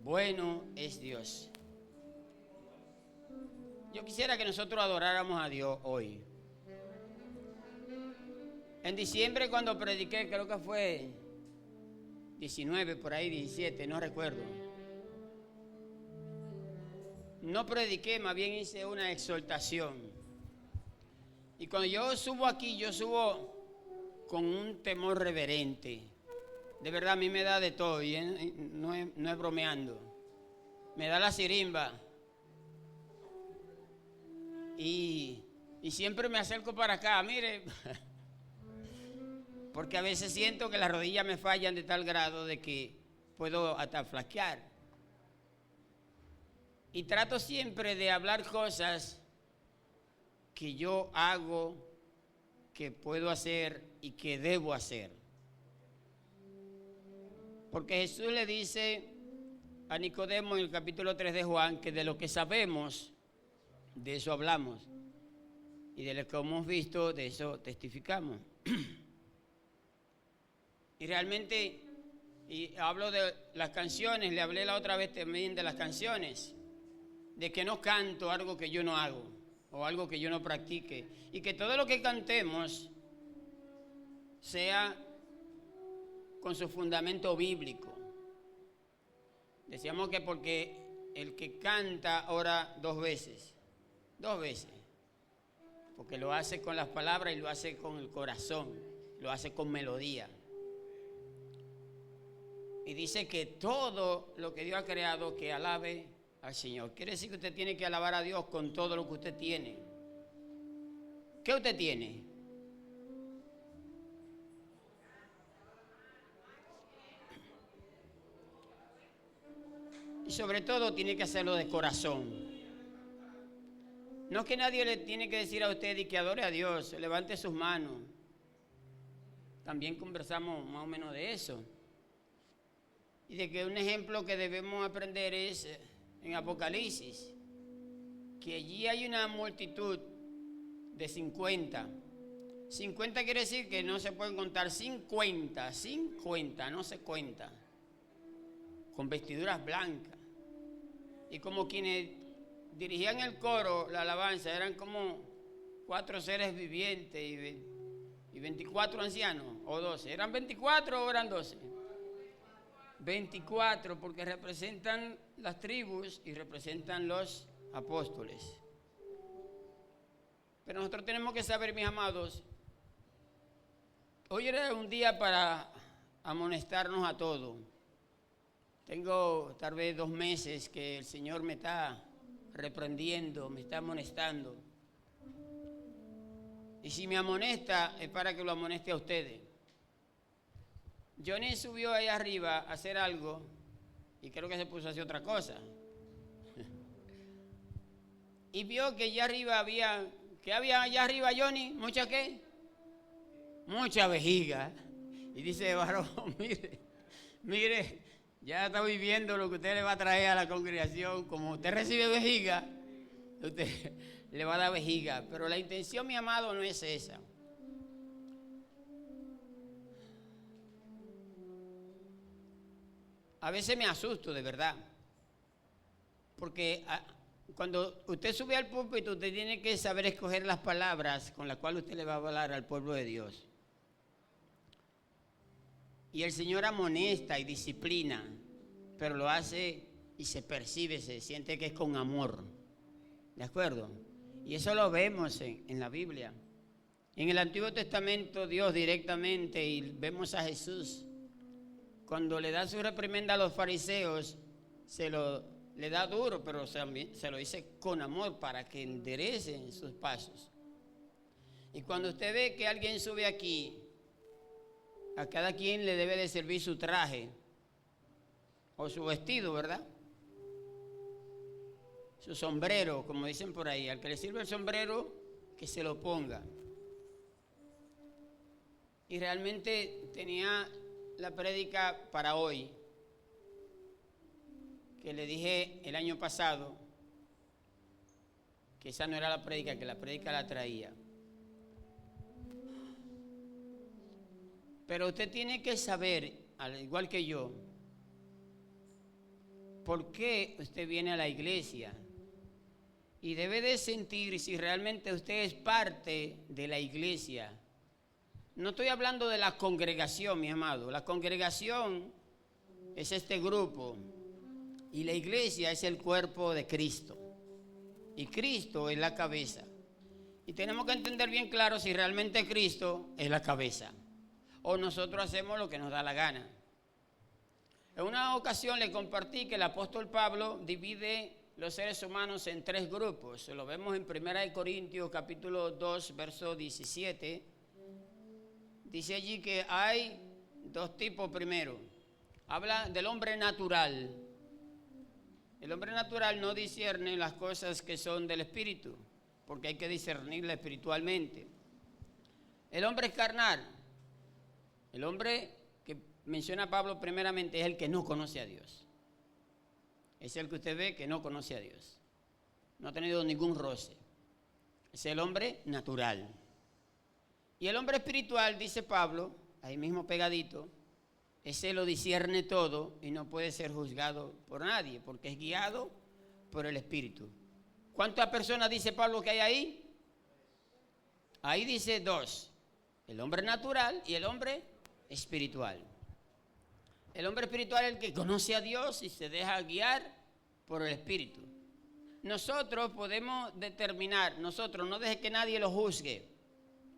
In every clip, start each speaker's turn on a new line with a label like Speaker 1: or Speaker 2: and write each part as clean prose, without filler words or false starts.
Speaker 1: Bueno es Dios. Yo quisiera que nosotros adoráramos a Dios hoy. En diciembre cuando prediqué, creo que fue 19, por ahí 17, no recuerdo. No prediqué, más bien hice una exhortación. Y cuando yo subo aquí, yo subo con un temor reverente. De verdad, a mí me da de todo, y no es bromeando. Me da la sirimba. Y siempre me acerco para acá, mire, porque a veces siento que las rodillas me fallan de tal grado de que puedo hasta flaquear. Y trato siempre de hablar cosas que yo hago, que puedo hacer y que debo hacer. Porque Jesús le dice a Nicodemo en el capítulo 3 de Juan que de lo que sabemos, de eso hablamos, y de lo que hemos visto, de eso testificamos. Y realmente, y hablo de las canciones, le hablé la otra vez también de las canciones, de que no canto algo que yo no hago, o algo que yo no practique, y que todo lo que cantemos sea con su fundamento bíblico. Decíamos que porque el que canta ora dos veces, porque lo hace con las palabras y lo hace con el corazón, lo hace con melodía. Y dice que todo lo que Dios ha creado, que alabe al Señor. Quiere decir que usted tiene que alabar a Dios con todo lo que usted tiene. ¿Qué usted tiene? Y sobre todo tiene que hacerlo de corazón. No es que nadie le tiene que decir a usted y que adore a Dios, levante sus manos. También conversamos más o menos de eso. Y de que un ejemplo que debemos aprender es en Apocalipsis, que allí hay una multitud de 50. 50 quiere decir que no se pueden contar 50, no se cuenta. Con vestiduras blancas. Y como quienes dirigían el coro, la alabanza, eran como 4 seres vivientes y 24 ancianos, o 12. ¿Eran 24 o eran 12? 24, porque representan las tribus y representan los apóstoles. Pero nosotros tenemos que saber, mis amados, hoy era un día para amonestarnos a todos. Tengo tal vez 2 meses que el Señor me está reprendiendo, me está amonestando. Y si me amonesta es para que lo amoneste a ustedes. Johnny subió ahí arriba a hacer algo y creo que se puso a hacer otra cosa. Y vio que allá arriba había, ¿qué había allá arriba, Johnny? ¿Mucha qué? Mucha vejiga. Y dice, varón, mire, ya está viviendo lo que usted le va a traer a la congregación. Como usted recibe vejiga, usted le va a dar vejiga. Pero la intención, mi amado, no es esa. A veces me asusto, de verdad. Porque cuando usted sube al púlpito, usted tiene que saber escoger las palabras con las cuales usted le va a hablar al pueblo de Dios. Y el Señor amonesta y disciplina, pero lo hace y se percibe, se siente que es con amor. ¿De acuerdo? Y eso lo vemos en la Biblia. En el Antiguo Testamento, Dios directamente, y vemos a Jesús, cuando le da su reprimenda a los fariseos, le da duro, pero se lo dice con amor para que enderecen sus pasos. Y cuando usted ve que alguien sube aquí, a cada quien le debe de servir su traje o su vestido, ¿verdad? Su sombrero, como dicen por ahí. Al que le sirve el sombrero, que se lo ponga. Y realmente tenía la prédica para hoy, que le dije el año pasado, que esa no era la prédica, que la prédica la traía. Pero usted tiene que saber, al igual que yo, ¿por qué usted viene a la iglesia? Y debe de sentir si realmente usted es parte de la iglesia. No estoy hablando de la congregación, mi amado. La congregación es este grupo y la iglesia es el cuerpo de Cristo. Y Cristo es la cabeza. Y tenemos que entender bien claro si realmente Cristo es la cabeza o nosotros hacemos lo que nos da la gana. En una ocasión le compartí que el apóstol Pablo divide los seres humanos en 3 grupos. Lo vemos en 1 Corintios capítulo 2, verso 17. Dice allí que hay 2 tipos primero. Habla del hombre natural. El hombre natural no discierne las cosas que son del espíritu, porque hay que discernirla espiritualmente. El hombre carnal, el hombre que menciona Pablo primeramente, es el que no conoce a Dios. Es el que usted ve que no conoce a Dios. No ha tenido ningún roce. Es el hombre natural. Y el hombre espiritual, dice Pablo, ahí mismo pegadito, ese lo discierne todo y no puede ser juzgado por nadie, porque es guiado por el Espíritu. ¿Cuántas personas dice Pablo que hay ahí? Ahí dice 2, el hombre natural y el hombre espiritual. El hombre espiritual es el que conoce a Dios y se deja guiar por el Espíritu. Nosotros podemos determinar, no deje que nadie lo juzgue,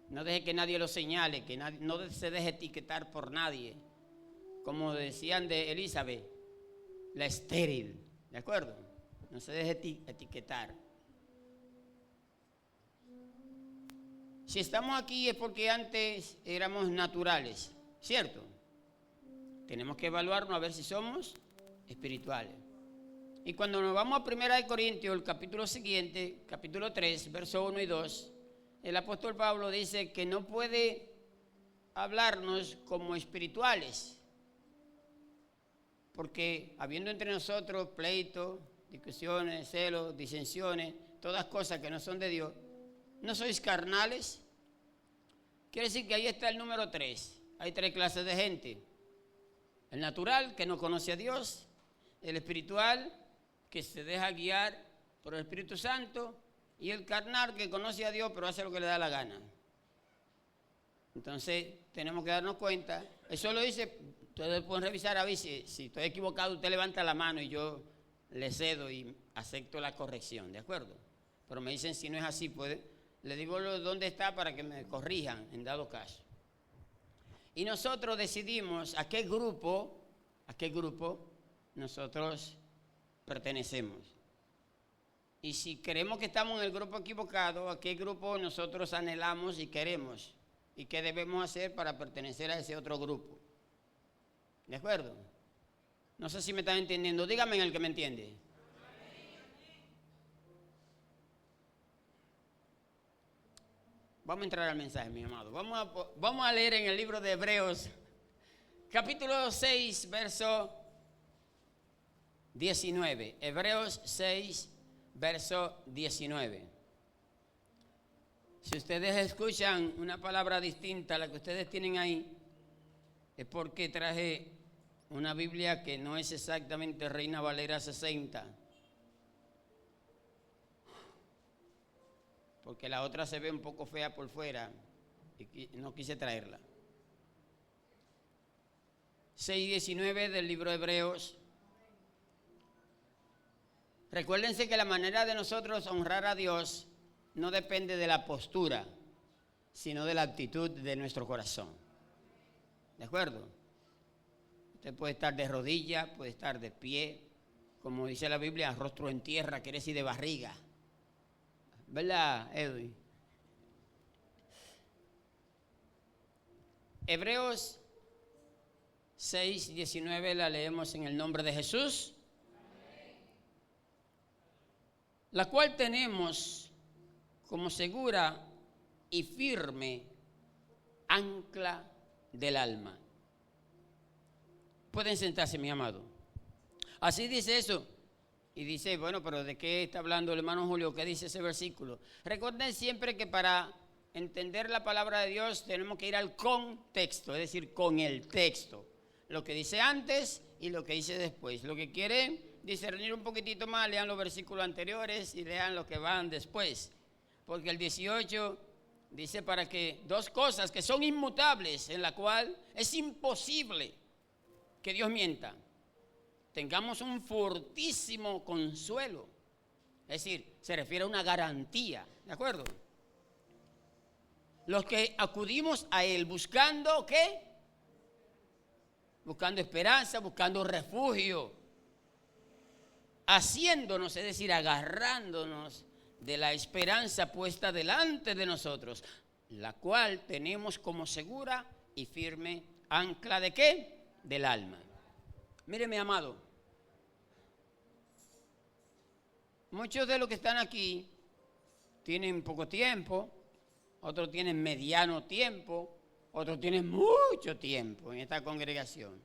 Speaker 1: no deje que nadie lo señale, que no se deje etiquetar por nadie. Como decían de Elizabeth, la estéril, ¿de acuerdo? No se deje etiquetar. Si estamos aquí es porque antes éramos naturales, ¿cierto? Tenemos que evaluarnos a ver si somos espirituales. Y cuando nos vamos a 1 Corintios, el capítulo siguiente, capítulo 3, verso 1 y 2, el apóstol Pablo dice que no puede hablarnos como espirituales, porque habiendo entre nosotros pleitos, discusiones, celos, disensiones, todas cosas que no son de Dios, ¿no sois carnales? Quiere decir que ahí está el número 3. Hay 3 clases de gente. El natural, que no conoce a Dios. El espiritual, que se deja guiar por el Espíritu Santo. Y el carnal, que conoce a Dios, pero hace lo que le da la gana. Entonces, tenemos que darnos cuenta. Eso lo dice, ustedes pueden revisar a ver si estoy equivocado, usted levanta la mano y yo le cedo y acepto la corrección, ¿de acuerdo? Pero me dicen si no es así, le digo dónde está para que me corrijan en dado caso. Y nosotros decidimos a qué grupo nosotros pertenecemos. Y si creemos que estamos en el grupo equivocado, a qué grupo nosotros anhelamos y queremos. Y qué debemos hacer para pertenecer a ese otro grupo. ¿De acuerdo? No sé si me están entendiendo. Dígame en el que me entiende. Vamos a entrar al mensaje, mi amado. Vamos a leer en el libro de Hebreos, capítulo 6, verso 19. Hebreos 6, verso 19. Si ustedes escuchan una palabra distinta a la que ustedes tienen ahí, es porque traje una Biblia que no es exactamente Reina Valera 60. Porque la otra se ve un poco fea por fuera y no quise traerla. 6:19 del libro de Hebreos. Recuérdense que la manera de nosotros honrar a Dios no depende de la postura, sino de la actitud de nuestro corazón. ¿De acuerdo? Usted puede estar de rodillas, puede estar de pie, como dice la Biblia, rostro en tierra, quiere decir de barriga. ¿Verdad, Edwin? Hebreos 6:19 la leemos en el nombre de Jesús. La cual tenemos como segura y firme ancla del alma. Pueden sentarse, mi amado. Así dice eso. Y dice, bueno, pero ¿de qué está hablando el hermano Julio? ¿Qué dice ese versículo? Recuerden siempre que para entender la palabra de Dios tenemos que ir al contexto, es decir, con el texto. Lo que dice antes y lo que dice después. Lo que quiere discernir un poquitito más, lean los versículos anteriores y lean los que van después. Porque el 18 dice para que dos cosas que son inmutables, en la cual es imposible que Dios mienta, tengamos un fortísimo consuelo. Es decir, se refiere a una garantía, ¿de acuerdo? Los que acudimos a Él buscando, ¿qué? Buscando esperanza, buscando refugio, haciéndonos, es decir, agarrándonos de la esperanza puesta delante de nosotros, la cual tenemos como segura y firme ancla ¿de qué? Del alma. Mire, mi amado, muchos de los que están aquí tienen poco tiempo, otros tienen mediano tiempo, otros tienen mucho tiempo en esta congregación.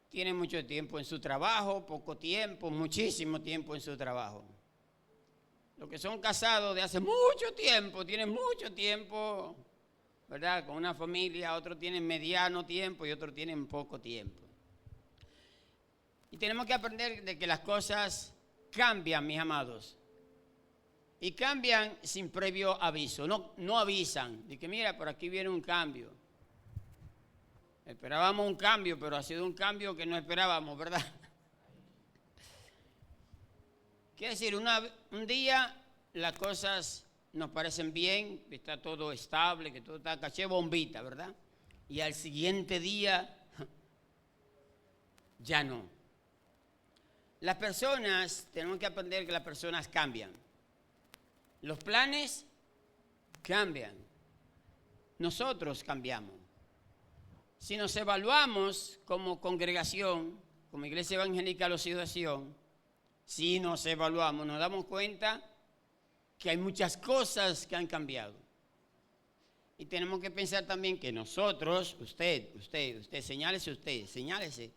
Speaker 1: Tienen mucho tiempo en su trabajo, poco tiempo, muchísimo tiempo en su trabajo. Los que son casados de hace mucho tiempo, tienen mucho tiempo, ¿verdad? Con una familia, otros tienen mediano tiempo y otros tienen poco tiempo. Y tenemos que aprender de que las cosas cambian, mis amados. Y cambian sin previo aviso, no avisan. De que mira, por aquí viene un cambio. Esperábamos un cambio, pero ha sido un cambio que no esperábamos, ¿verdad? Quiere decir, un día las cosas nos parecen bien, que está todo estable, que todo está caché bombita, ¿verdad? Y al siguiente día, ya no. Las personas, tenemos que aprender que las personas cambian. Los planes cambian. Nosotros cambiamos. Si nos evaluamos como congregación, como Iglesia Evangélica Los Hijos de Sion, si nos evaluamos, nos damos cuenta que hay muchas cosas que han cambiado. Y tenemos que pensar también que nosotros, usted, señálese,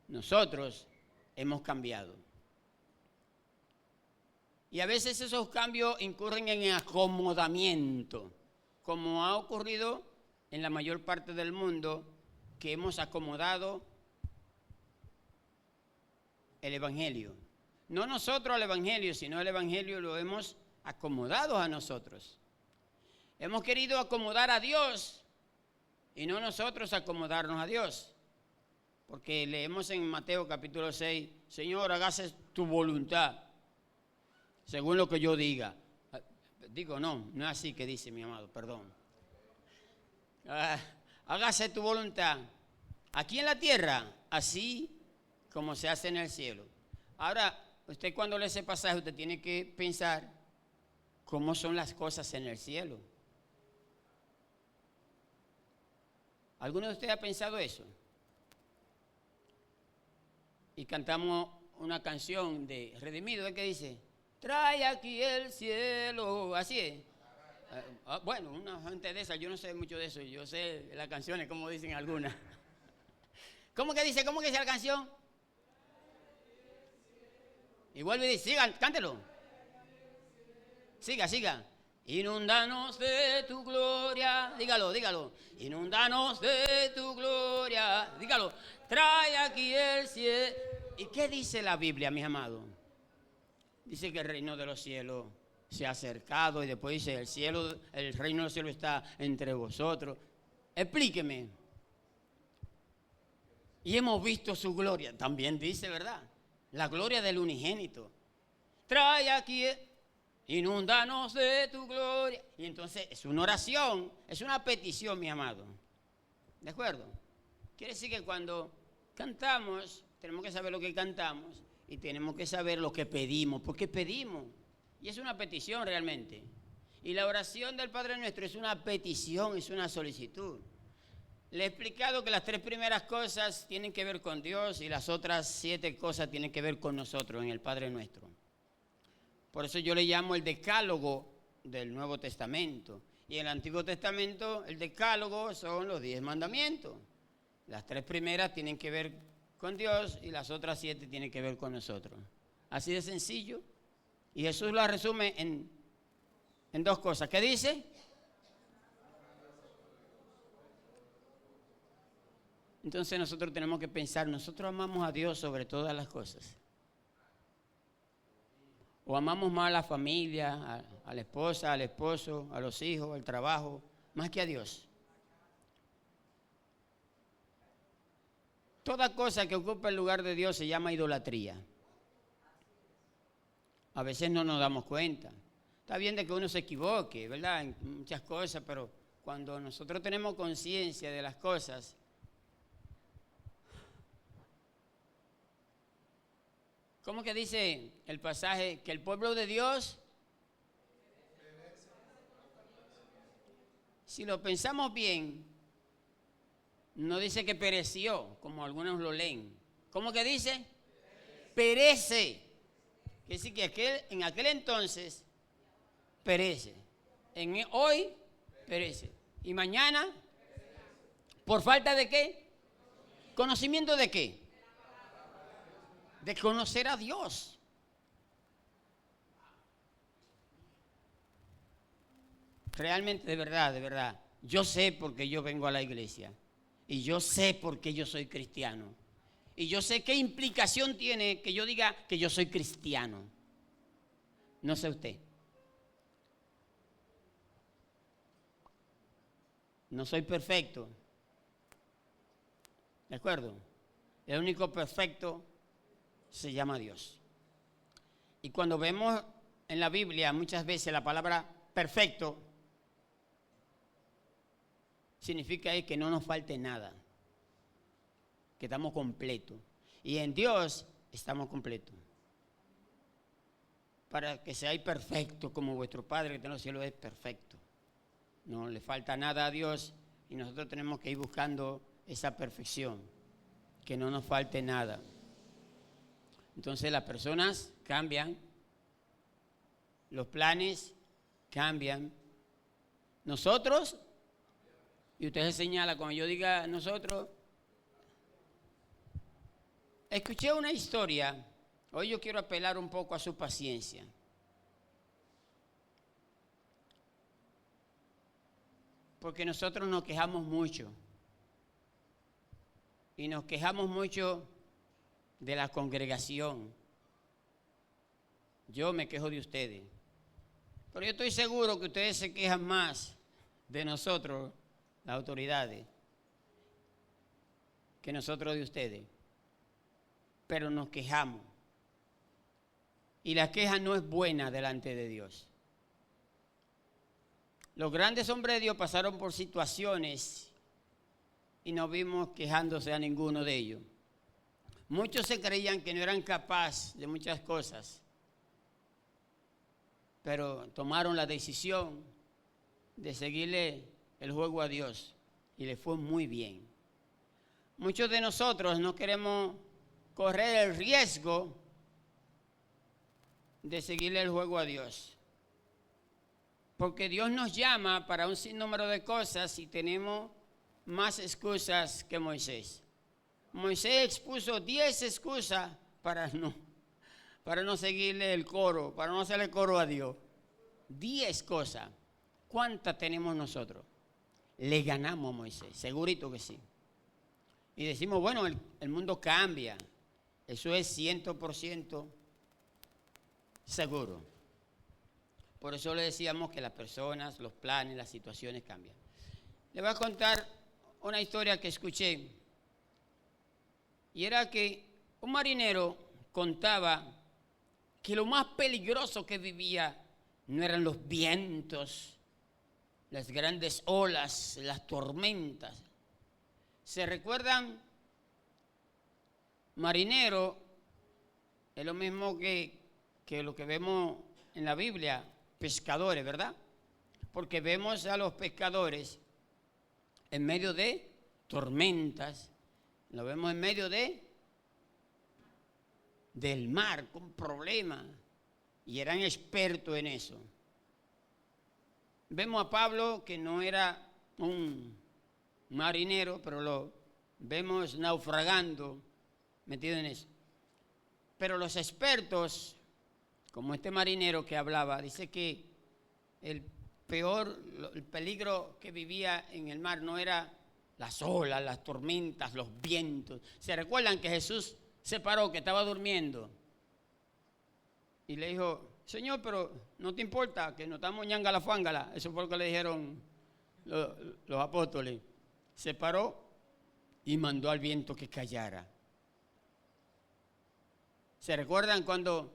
Speaker 1: nosotros hemos cambiado. Y a veces esos cambios incurren en acomodamiento, como ha ocurrido en la mayor parte del mundo, que hemos acomodado el Evangelio. No nosotros al Evangelio, sino el Evangelio lo hemos acomodado a nosotros. Hemos querido acomodar a Dios y no nosotros acomodarnos a Dios. Porque leemos en Mateo capítulo 6, Señor, hágase tu voluntad, según lo que yo diga. Digo, no es así que dice mi amado, perdón. Hágase tu voluntad, aquí en la tierra, así como se hace en el cielo. Ahora, usted cuando lee ese pasaje, usted tiene que pensar cómo son las cosas en el cielo. ¿Alguno de ustedes ha pensado eso? Y cantamos una canción de Redimido, ¿qué dice? Trae aquí el cielo, así es. Bueno, una gente de esa, yo no sé mucho de eso, yo sé las canciones, como dicen algunas. ¿Cómo que dice la canción? Y vuelve y dice, sigan, cántelo. Siga. Inúndanos de tu gloria, dígalo. Inúndanos de tu gloria, dígalo. Trae aquí el cielo. ¿Y qué dice la Biblia, mis amados? Dice que el reino de los cielos se ha acercado y después dice el reino de los cielos está entre vosotros. Explíqueme. Y hemos visto su gloria, también dice, ¿verdad? La gloria del unigénito. Trae aquí, inúndanos de tu gloria. Y entonces es una oración, es una petición, mi amado. ¿De acuerdo? Quiere decir que cuando cantamos, tenemos que saber lo que cantamos y tenemos que saber lo que pedimos, porque pedimos. Y es una petición realmente. Y la oración del Padre Nuestro es una petición, es una solicitud. Le he explicado que las 3 primeras cosas tienen que ver con Dios y las otras 7 cosas tienen que ver con nosotros en el Padre Nuestro. Por eso yo le llamo el decálogo del Nuevo Testamento. Y en el Antiguo Testamento el decálogo son los 10 mandamientos. Las 3 primeras tienen que ver con Dios y las otras 7 tienen que ver con nosotros. Así de sencillo. Y Jesús lo resume en 2 cosas. ¿Qué dice? Entonces nosotros tenemos que pensar, nosotros amamos a Dios sobre todas las cosas. O amamos más a la familia, a la esposa, al esposo, a los hijos, al trabajo, más que a Dios. Toda cosa que ocupa el lugar de Dios se llama idolatría. A veces no nos damos cuenta. Está bien de que uno se equivoque, ¿verdad? En muchas cosas, pero cuando nosotros tenemos conciencia de las cosas, ¿cómo que dice el pasaje? Que el pueblo de Dios, si lo pensamos bien, no dice que pereció, como algunos lo leen. ¿Cómo que dice? Perece. Quiere decir que en aquel entonces perece. Hoy perece. Y mañana, ¿por falta de qué? ¿Conocimiento de qué? De conocer a Dios. Realmente, de verdad, yo sé por qué yo vengo a la iglesia. Y yo sé por qué yo soy cristiano. Y yo sé qué implicación tiene que yo diga que yo soy cristiano. No sé usted. No soy perfecto. ¿De acuerdo? El único perfecto se llama Dios. Y cuando vemos en la Biblia muchas veces la palabra perfecto, significa que no nos falte nada, que estamos completos. Y en Dios estamos completos. Para que seáis perfectos como vuestro Padre que está en los cielos es perfecto. No le falta nada a Dios y nosotros tenemos que ir buscando esa perfección, que no nos falte nada. Entonces las personas cambian, los planes cambian. Nosotros, y usted se señala, cuando yo diga nosotros, escuché una historia, hoy yo quiero apelar un poco a su paciencia. Porque nosotros nos quejamos mucho. Y nos quejamos mucho de la congregación. Yo me quejo de ustedes. Pero yo estoy seguro que ustedes se quejan más de nosotros, las autoridades, que nosotros de ustedes. Pero nos quejamos. Y la queja no es buena delante de Dios. Los grandes hombres de Dios pasaron por situaciones y no vimos quejándose a ninguno de ellos. Muchos se creían que no eran capaces de muchas cosas, pero tomaron la decisión de seguirle el juego a Dios y le fue muy bien. Muchos de nosotros no queremos correr el riesgo de seguirle el juego a Dios. Porque Dios nos llama para un sinnúmero de cosas y tenemos más excusas que Moisés. Moisés expuso 10 excusas para no seguirle el coro, para no hacerle coro a Dios. 10 cosas. ¿Cuántas tenemos nosotros? Le ganamos a Moisés, segurito que sí. Y decimos, bueno, el mundo cambia. Eso es 100% seguro. Por eso le decíamos que las personas, los planes, las situaciones cambian. Le voy a contar una historia que escuché. Y era que un marinero contaba que lo más peligroso que vivía no eran los vientos, las grandes olas, las tormentas. ¿Se recuerdan? Marinero es lo mismo que lo que vemos en la Biblia. Pescadores, ¿verdad? Porque vemos a los pescadores en medio de tormentas, lo vemos en medio del mar con problemas y eran expertos en eso. Vemos a Pablo que no era un marinero, pero lo vemos naufragando, metido en eso. Pero los expertos, como este marinero que hablaba, dice que el peligro que vivía en el mar no era las olas, las tormentas, los vientos. ¿Se recuerdan que Jesús se paró, que estaba durmiendo? Y le dijo, Señor, pero no te importa que no estamos ñangala fángala. Eso fue lo que le dijeron los apóstoles. Se paró y mandó al viento que callara. ¿Se recuerdan cuando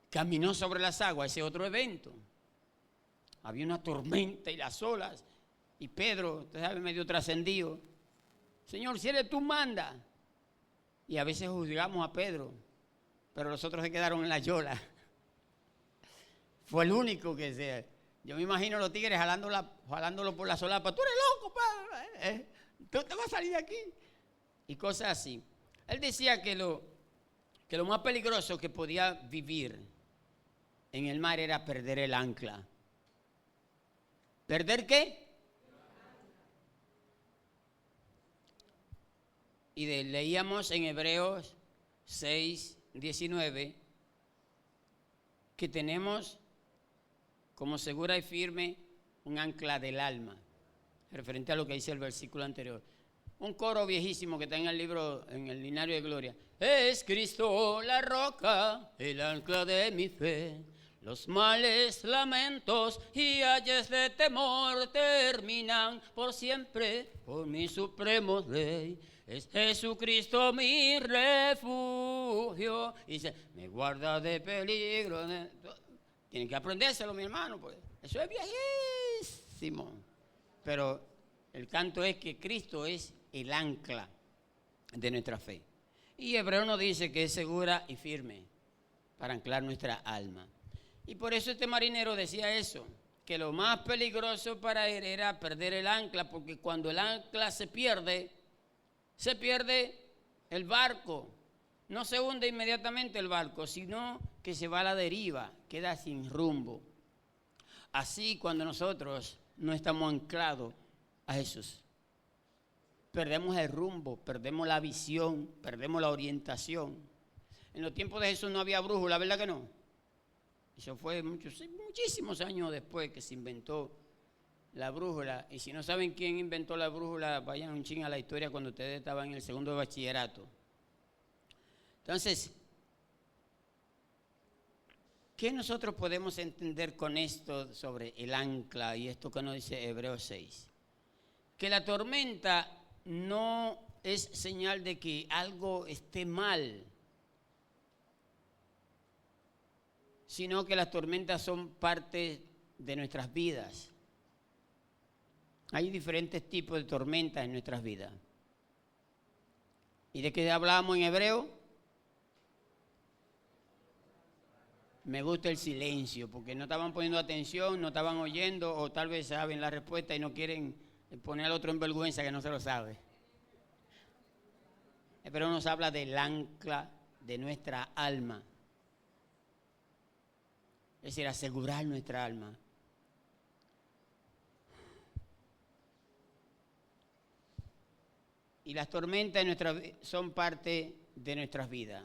Speaker 1: caminó sobre las aguas? Ese otro evento. Había una tormenta y las olas. Y Pedro, usted sabe, medio trascendido. Señor, si eres tú, manda. Y a veces juzgamos a Pedro, pero los otros se quedaron en la yola. Fue el único que se... Yo me imagino los tigres jalándolo por la solapa. Tú eres loco, Pedro. Tú te vas a salir de aquí. Y cosas así. Él decía que lo más peligroso que podía vivir en el mar era perder el ancla. ¿Perder qué? Y leíamos en Hebreos 6, 19, que tenemos como segura y firme un ancla del alma, referente a lo que dice el versículo anterior. Un coro viejísimo que está en el libro, en el Linario de Gloria. Es Cristo la roca, el ancla de mi fe. Los males, lamentos y ayes de temor terminan por siempre por mi supremo Rey. Es Jesucristo mi refugio. Y dice, me guarda de peligro. Tienen que aprendérselo, mi hermano, pues. Eso es viejísimo. Pero el canto es que Cristo es el ancla de nuestra fe. Y Hebreo nos dice que es segura y firme para anclar nuestra alma. Y por eso este marinero decía eso, que lo más peligroso para él era perder el ancla, porque cuando el ancla se pierde el barco. No se hunde inmediatamente el barco, sino que se va a la deriva, queda sin rumbo. Así cuando nosotros no estamos anclados a Jesús, perdemos el rumbo, perdemos la visión, perdemos la orientación. En los tiempos de Jesús no había brújula, ¿verdad que no? Eso fue muchísimos años después que se inventó la brújula. Y si no saben quién inventó la brújula, vayan un ching a la historia cuando ustedes estaban en el segundo de bachillerato. Entonces, ¿qué nosotros podemos entender con esto sobre el ancla y esto que nos dice Hebreos 6? Que la tormenta no es señal de que algo esté mal, sino que las tormentas son parte de nuestras vidas. Hay diferentes tipos de tormentas en nuestras vidas. ¿Y de qué hablábamos en hebreo? Me gusta el silencio, porque no estaban poniendo atención, no estaban oyendo, o tal vez saben la respuesta y no quieren poner al otro en vergüenza que no se lo sabe. Pero nos habla del ancla de nuestra alma. Es decir, asegurar nuestra alma. Y las tormentas son parte de nuestras vidas.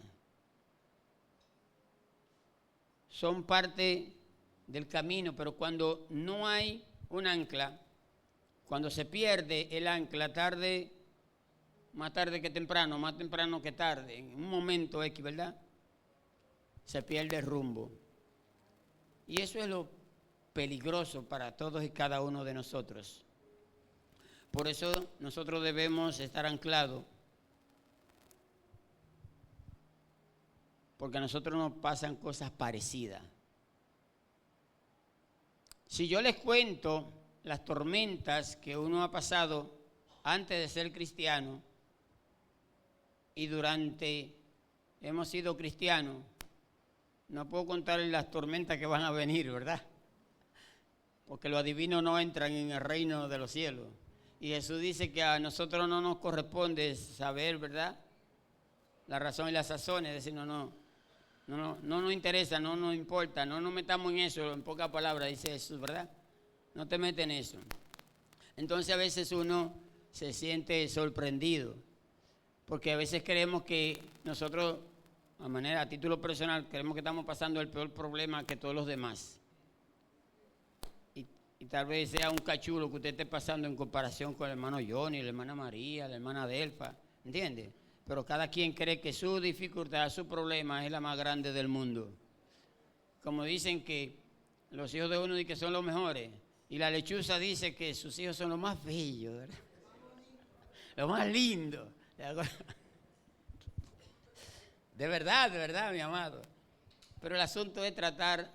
Speaker 1: Son parte del camino, pero cuando no hay un ancla, cuando se pierde el ancla, más tarde que temprano, más temprano que tarde, en un momento X, ¿verdad? Se pierde el rumbo. Y eso es lo peligroso para todos y cada uno de nosotros. Por eso nosotros debemos estar anclados, porque a nosotros nos pasan cosas parecidas. Si yo les cuento las tormentas que uno ha pasado antes de ser cristiano y durante hemos sido cristianos, no puedo contarles las tormentas que van a venir, ¿verdad? Porque los adivinos no entran en el reino de los cielos. Y Jesús dice que a nosotros no nos corresponde saber, ¿verdad?, la razón y las sazones. Es decir, no nos interesa, no nos importa, no nos metamos en eso, en pocas palabras, dice Jesús, ¿verdad? No te metes en eso. Entonces a veces uno se siente sorprendido, porque a veces creemos que nosotros, a título personal, creemos que estamos pasando el peor problema que todos los demás. Y tal vez sea un cachulo que usted esté pasando en comparación con el hermano Johnny, la hermana María, la hermana Delfa, ¿entiende? Pero cada quien cree que su dificultad, su problema es la más grande del mundo. Como dicen que los hijos de uno dicen que son los mejores, y la lechuza dice que sus hijos son los más bellos, ¿verdad? Los más lindos. De verdad, mi amado. Pero el asunto es tratar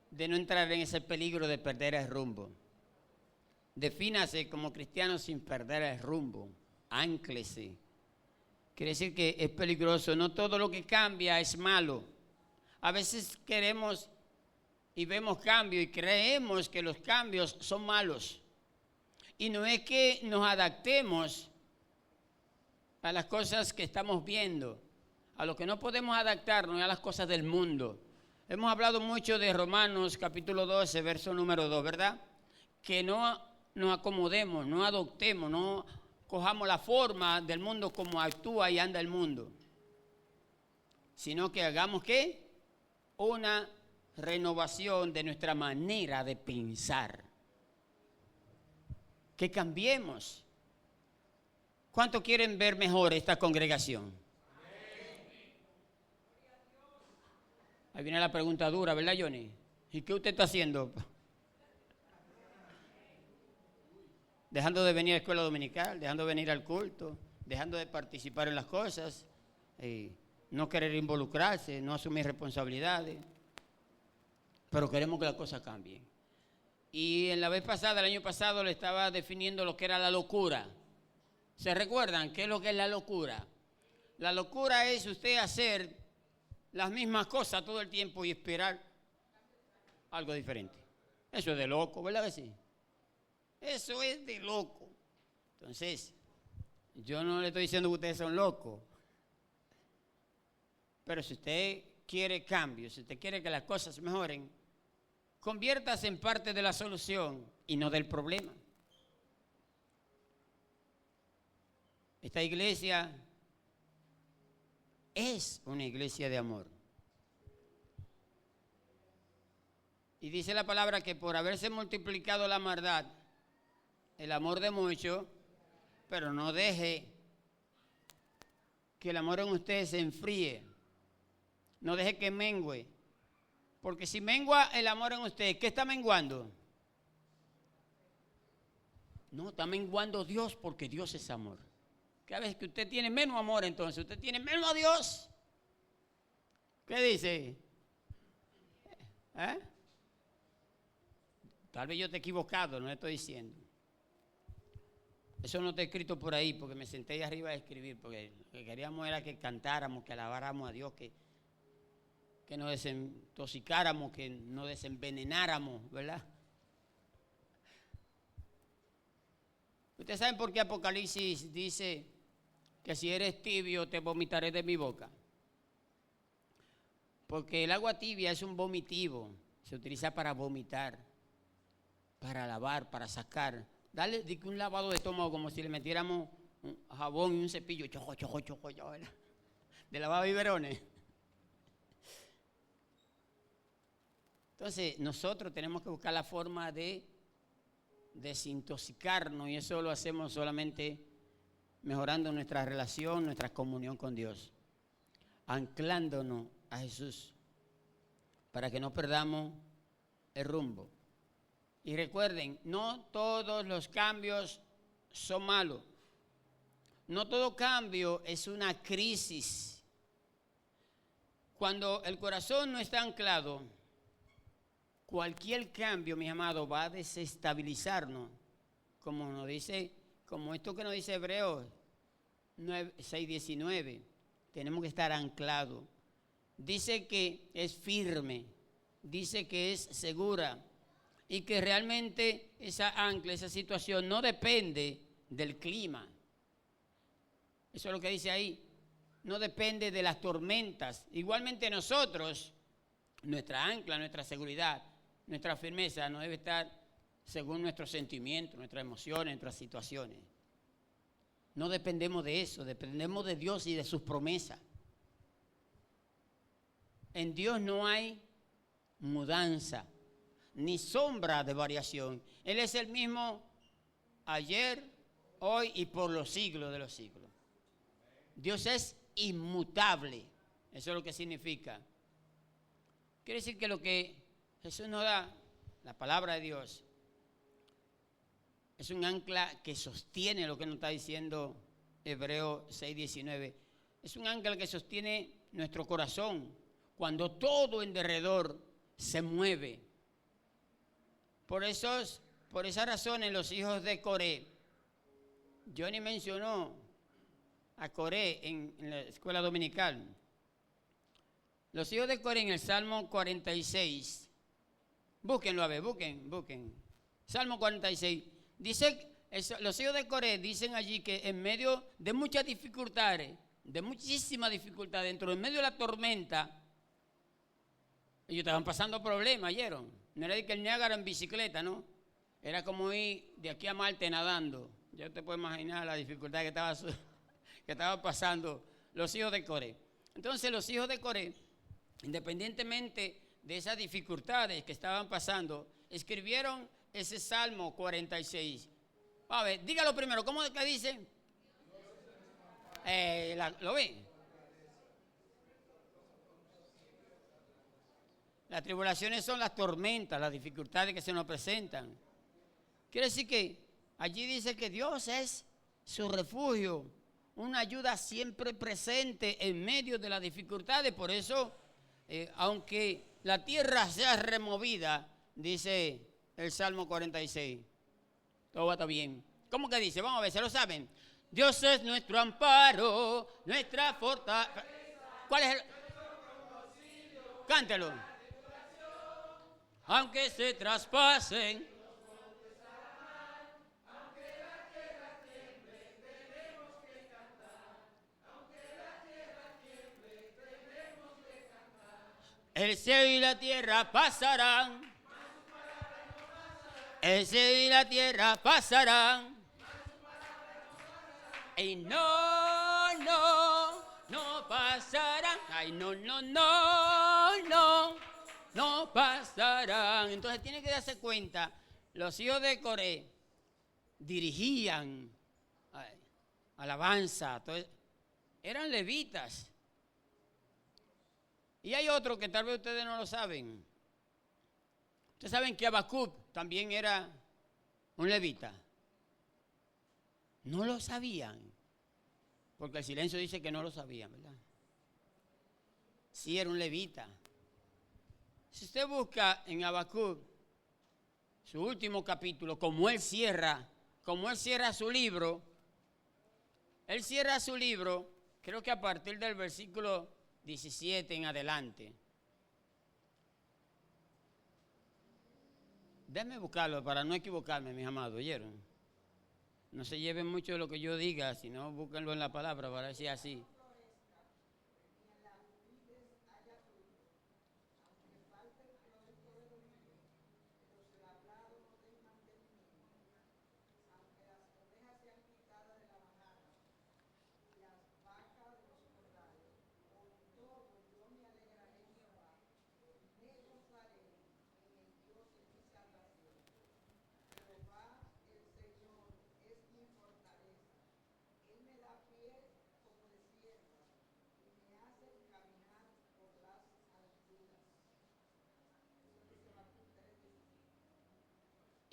Speaker 1: de no entrar en ese peligro de perder el rumbo. Defínase como cristiano sin perder el rumbo. Ánclese. Quiere decir que es peligroso. No todo lo que cambia es malo. A veces queremos y vemos cambios y creemos que los cambios son malos. Y no es que nos adaptemos a las cosas que estamos viendo. A lo que no podemos adaptarnos es a las cosas del mundo. Hemos hablado mucho de Romanos capítulo 12, verso número 2, ¿verdad? Que no nos acomodemos, no adoptemos, no cojamos la forma del mundo como actúa y anda el mundo. Sino que hagamos, ¿qué? Una renovación de nuestra manera de pensar. Que cambiemos. ¿Cuánto quieren ver mejor esta congregación? Ahí viene la pregunta dura, ¿verdad, Johnny? ¿Y qué usted está haciendo? Dejando de venir a la escuela dominical, dejando de venir al culto, dejando de participar en las cosas, no querer involucrarse, no asumir responsabilidades. Pero queremos que las cosas cambien. Y en la vez pasada, el año pasado, le estaba definiendo lo que era la locura. ¿Se recuerdan qué es lo que es la locura? La locura es usted hacer las mismas cosas todo el tiempo y esperar algo diferente. Eso es de loco, ¿verdad que sí? Eso es de loco. Entonces, yo no le estoy diciendo que ustedes son locos. Pero si usted quiere cambio, si usted quiere que las cosas mejoren, conviértase en parte de la solución y no del problema. Esta iglesia es una iglesia de amor. Y dice la palabra que por haberse multiplicado la maldad, el amor de muchos, pero no deje que el amor en usted se enfríe. No deje que mengue. Porque si mengua el amor en usted, ¿qué está menguando? No, está menguando Dios, porque Dios es amor. Cada vez que usted tiene menos amor, entonces usted tiene menos a Dios. ¿Qué dice? Tal vez yo esté equivocado, no le estoy diciendo. Eso no está escrito por ahí, porque me senté ahí arriba a escribir, porque lo que queríamos era que cantáramos, que alabáramos a Dios, que nos desintoxicáramos, que nos desenvenenáramos, ¿verdad? ¿Ustedes saben por qué Apocalipsis dice que si eres tibio te vomitaré de mi boca? Porque el agua tibia es un vomitivo, se utiliza para vomitar, para lavar, para sacar. Dale un lavado de estómago como si le metiéramos un jabón y un cepillo, chojo, ¿verdad? De lavar biberones. Entonces, nosotros tenemos que buscar la forma de desintoxicarnos, y eso lo hacemos solamente mejorando nuestra relación, nuestra comunión con Dios, anclándonos a Jesús para que no perdamos el rumbo. Y recuerden, no todos los cambios son malos. No todo cambio es una crisis. Cuando el corazón no está anclado, cualquier cambio, mis amados, va a desestabilizarnos, como esto que nos dice Hebreos 6:19. Tenemos que estar anclados. Dice que es firme, dice que es segura, y que realmente esa ancla, esa situación no depende del clima. Eso es lo que dice ahí. No depende de las tormentas. Igualmente nosotros, nuestra ancla, nuestra seguridad, nuestra firmeza no debe estar según nuestros sentimientos, nuestras emociones, nuestras situaciones. No dependemos de eso, dependemos de Dios y de sus promesas. En Dios no hay mudanza. ni sombra de variación. Él es el mismo ayer, hoy y por los siglos de los siglos. Dios es inmutable. Eso es lo que significa. Quiere decir que lo que Jesús nos da, la palabra de Dios, es un ancla que sostiene lo que nos está diciendo Hebreos 6:19. Es un ancla que sostiene nuestro corazón cuando todo en derredor se mueve. Por esa razón, los hijos de Coré, Johnny mencionó a Coré en la escuela dominical. Los hijos de Coré en el Salmo 46, búsquenlo a ver, busquen. Salmo 46, dice, los hijos de Coré dicen allí que en medio de muchas dificultades, de muchísimas dificultades, dentro del medio de la tormenta, ellos estaban pasando problemas, ¿oyeron? No era de que el Niágara en bicicleta, ¿no? Era como ir de aquí a Marte nadando. Ya te puedes imaginar la dificultad que estaba pasando los hijos de Coré. Entonces los hijos de Coré, independientemente de esas dificultades que estaban pasando, escribieron ese Salmo 46. A ver, dígalo primero, ¿cómo es que dice? ¿Lo ven? Las tribulaciones son las tormentas, las dificultades que se nos presentan. Quiere decir que allí dice que Dios es su refugio, una ayuda siempre presente en medio de las dificultades. Por eso, aunque la tierra sea removida, dice el Salmo 46, todo va a estar bien. ¿Cómo que dice? Vamos a ver, ¿se lo saben? Dios es nuestro amparo, nuestra fortaleza. ¿Cuál es el? Cántelo. Aunque se traspasen. El cielo y la tierra pasarán. El cielo y la tierra pasarán. Y no pasarán. Ay, no pasarán. Entonces tiene que darse cuenta, los hijos de Coré dirigían alabanza. Entonces, eran levitas. Y hay otro que tal vez ustedes no lo saben. Ustedes saben que Habacuc también era un levita. No lo sabían, porque el silencio dice que no lo sabían, ¿verdad? Sí, era un levita. Si usted busca en Habacuc, su último capítulo, como él cierra su libro, creo que a partir del versículo 17 en adelante. Déjenme buscarlo para no equivocarme, mis amados, ¿oyeron? No se lleven mucho de lo que yo diga, sino búsquenlo en la palabra para decir así.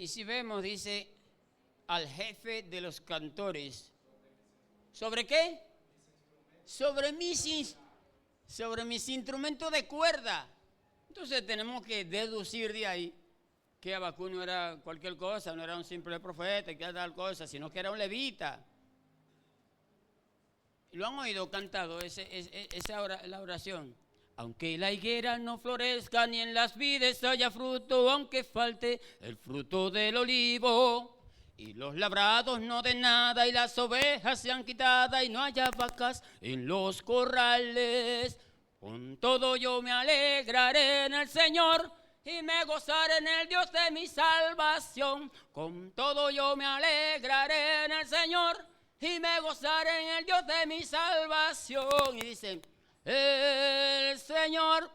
Speaker 1: Y si vemos, dice, al jefe de los cantores. ¿Sobre qué? Sobre mis instrumentos de cuerda. Entonces tenemos que deducir de ahí que Habacuc no era cualquier cosa, no era un simple profeta, que era tal cosa, sino que era un levita. ¿Lo han oído cantado la oración? Aunque la higuera no florezca ni en las vides haya fruto, aunque falte el fruto del olivo, y los labrados no den nada y las ovejas sean quitadas y no haya vacas en los corrales, con todo yo me alegraré en el Señor y me gozaré en el Dios de mi salvación. Con todo yo me alegraré en el Señor y me gozaré en el Dios de mi salvación. Y dicen, el Señor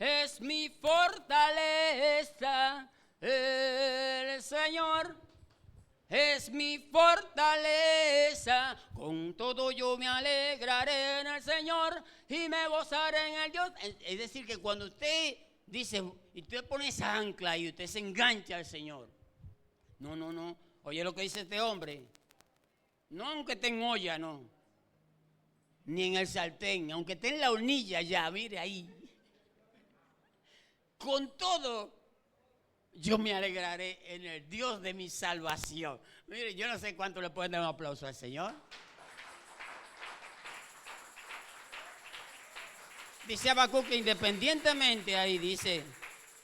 Speaker 1: es mi fortaleza, el Señor es mi fortaleza, con todo yo me alegraré en el Señor y me gozaré en el Dios. Es decir, que cuando usted dice, y usted pone esa ancla y usted se engancha al Señor. No, oye lo que dice este hombre, no aunque esté en olla, no, ni en el sartén, aunque esté en la hornilla ya, mire ahí. Con todo, yo me alegraré en el Dios de mi salvación. Mire, yo no sé cuánto le pueden dar un aplauso al Señor. Dice Habacuc que independientemente, ahí dice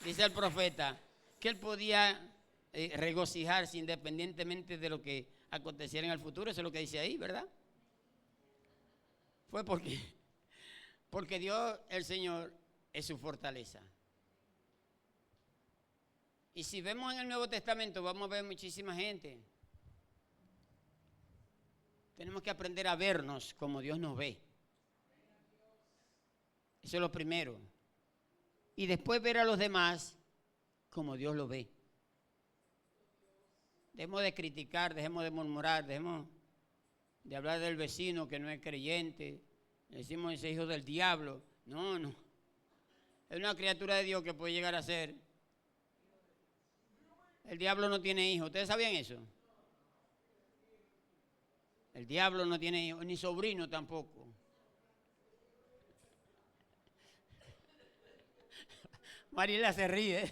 Speaker 1: el profeta, que él podía regocijarse independientemente de lo que aconteciera en el futuro. Eso es lo que dice ahí, ¿verdad? Fue porque Dios, el Señor, es su fortaleza. Y si vemos en el Nuevo Testamento, vamos a ver muchísima gente. Tenemos que aprender a vernos como Dios nos ve. Eso es lo primero. Y después ver a los demás como Dios lo ve. Dejemos de criticar, dejemos de murmurar, dejemos de hablar del vecino que no es creyente. Le decimos ese hijo del diablo. No. Es una criatura de Dios que puede llegar a ser. El diablo no tiene hijos. ¿Ustedes sabían eso? El diablo no tiene hijos, ni sobrino tampoco. Mariela se ríe.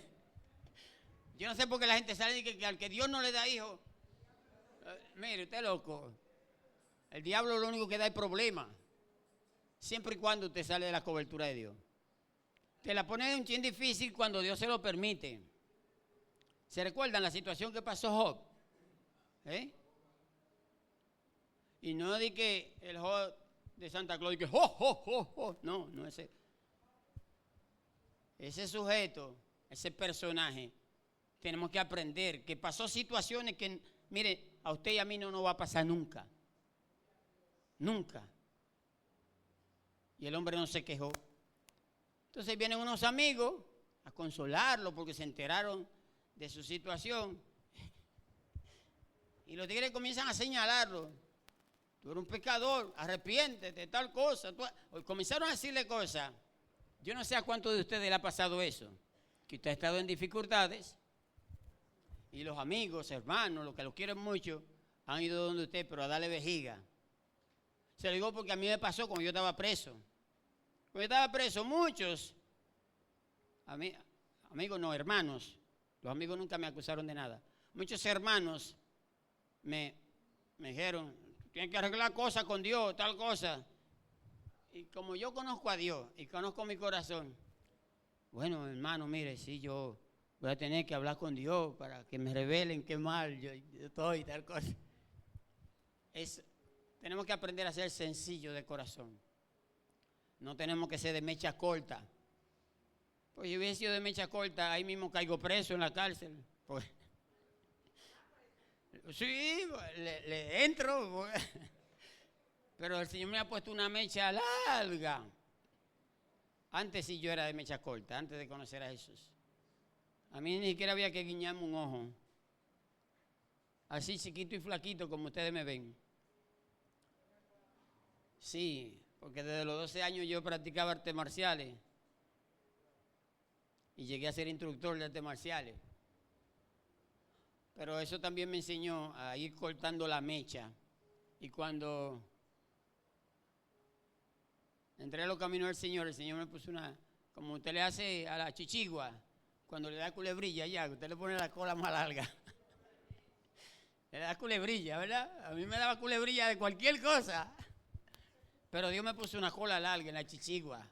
Speaker 1: Yo no sé por qué la gente sale y que al que Dios no le da hijos. Mire, usted es loco. El diablo lo único que da es problema. Siempre y cuando usted sale de la cobertura de Dios. Te la pone un chin difícil cuando Dios se lo permite. ¿Se recuerdan la situación que pasó Job? Y no di que el Job de Santa Claus, que no ese. Ese sujeto, ese personaje, tenemos que aprender que pasó situaciones que, mire, a usted y a mí no nos va a pasar nunca. Nunca. Y el hombre no se quejó. Entonces vienen unos amigos a consolarlo porque se enteraron de su situación. Y los tigres comienzan a señalarlo. Tú eres un pecador, arrepiéntete de tal cosa. Comenzaron a decirle cosas. Yo no sé a cuántos de ustedes le ha pasado eso. Que usted ha estado en dificultades. Y los amigos, hermanos, los que lo quieren mucho, han ido donde usted, pero a darle vejiga. Se lo digo porque a mí me pasó cuando yo estaba preso. Cuando yo estaba preso, muchos, amigos no, hermanos, los amigos nunca me acusaron de nada. Muchos hermanos me dijeron, tienes que arreglar cosas con Dios, tal cosa. Y como yo conozco a Dios y conozco mi corazón, bueno, hermano, mire, sí, yo voy a tener que hablar con Dios para que me revelen qué mal yo estoy, tal cosa. Tenemos que aprender a ser sencillos de corazón. No tenemos que ser de mecha corta. Pues si hubiese sido de mecha corta, ahí mismo caigo preso en la cárcel. Pues, sí, le entro. Pero el Señor me ha puesto una mecha larga. Antes sí yo era de mecha corta, antes de conocer a Jesús. A mí ni siquiera había que guiñarme un ojo. Así chiquito y flaquito como ustedes me ven. Sí, porque desde los 12 años yo practicaba artes marciales. Y llegué a ser instructor de artes marciales. Pero eso también me enseñó a ir cortando la mecha. Y cuando entré a los caminos del Señor, el Señor me puso como usted le hace a la chichigua, cuando le da culebrilla ya, usted le pone la cola más larga. Le da culebrilla, ¿verdad? A mí me daba culebrilla de cualquier cosa. Pero Dios me puso una cola larga en la chichigua.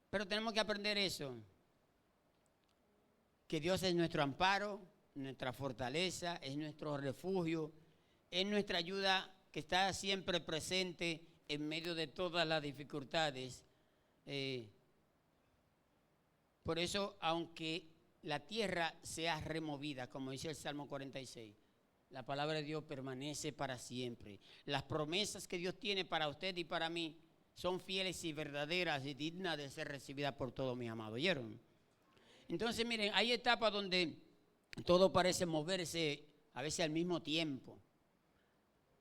Speaker 1: Pero tenemos que aprender eso. Que Dios es nuestro amparo, nuestra fortaleza, es nuestro refugio, es nuestra ayuda que está siempre presente en medio de todas las dificultades. Por eso, aunque la tierra sea removida, como dice el Salmo 46, la palabra de Dios permanece para siempre. Las promesas que Dios tiene para usted y para mí son fieles y verdaderas y dignas de ser recibidas por todos mis amados. ¿Oyeron? Entonces, miren, hay etapas donde todo parece moverse a veces al mismo tiempo.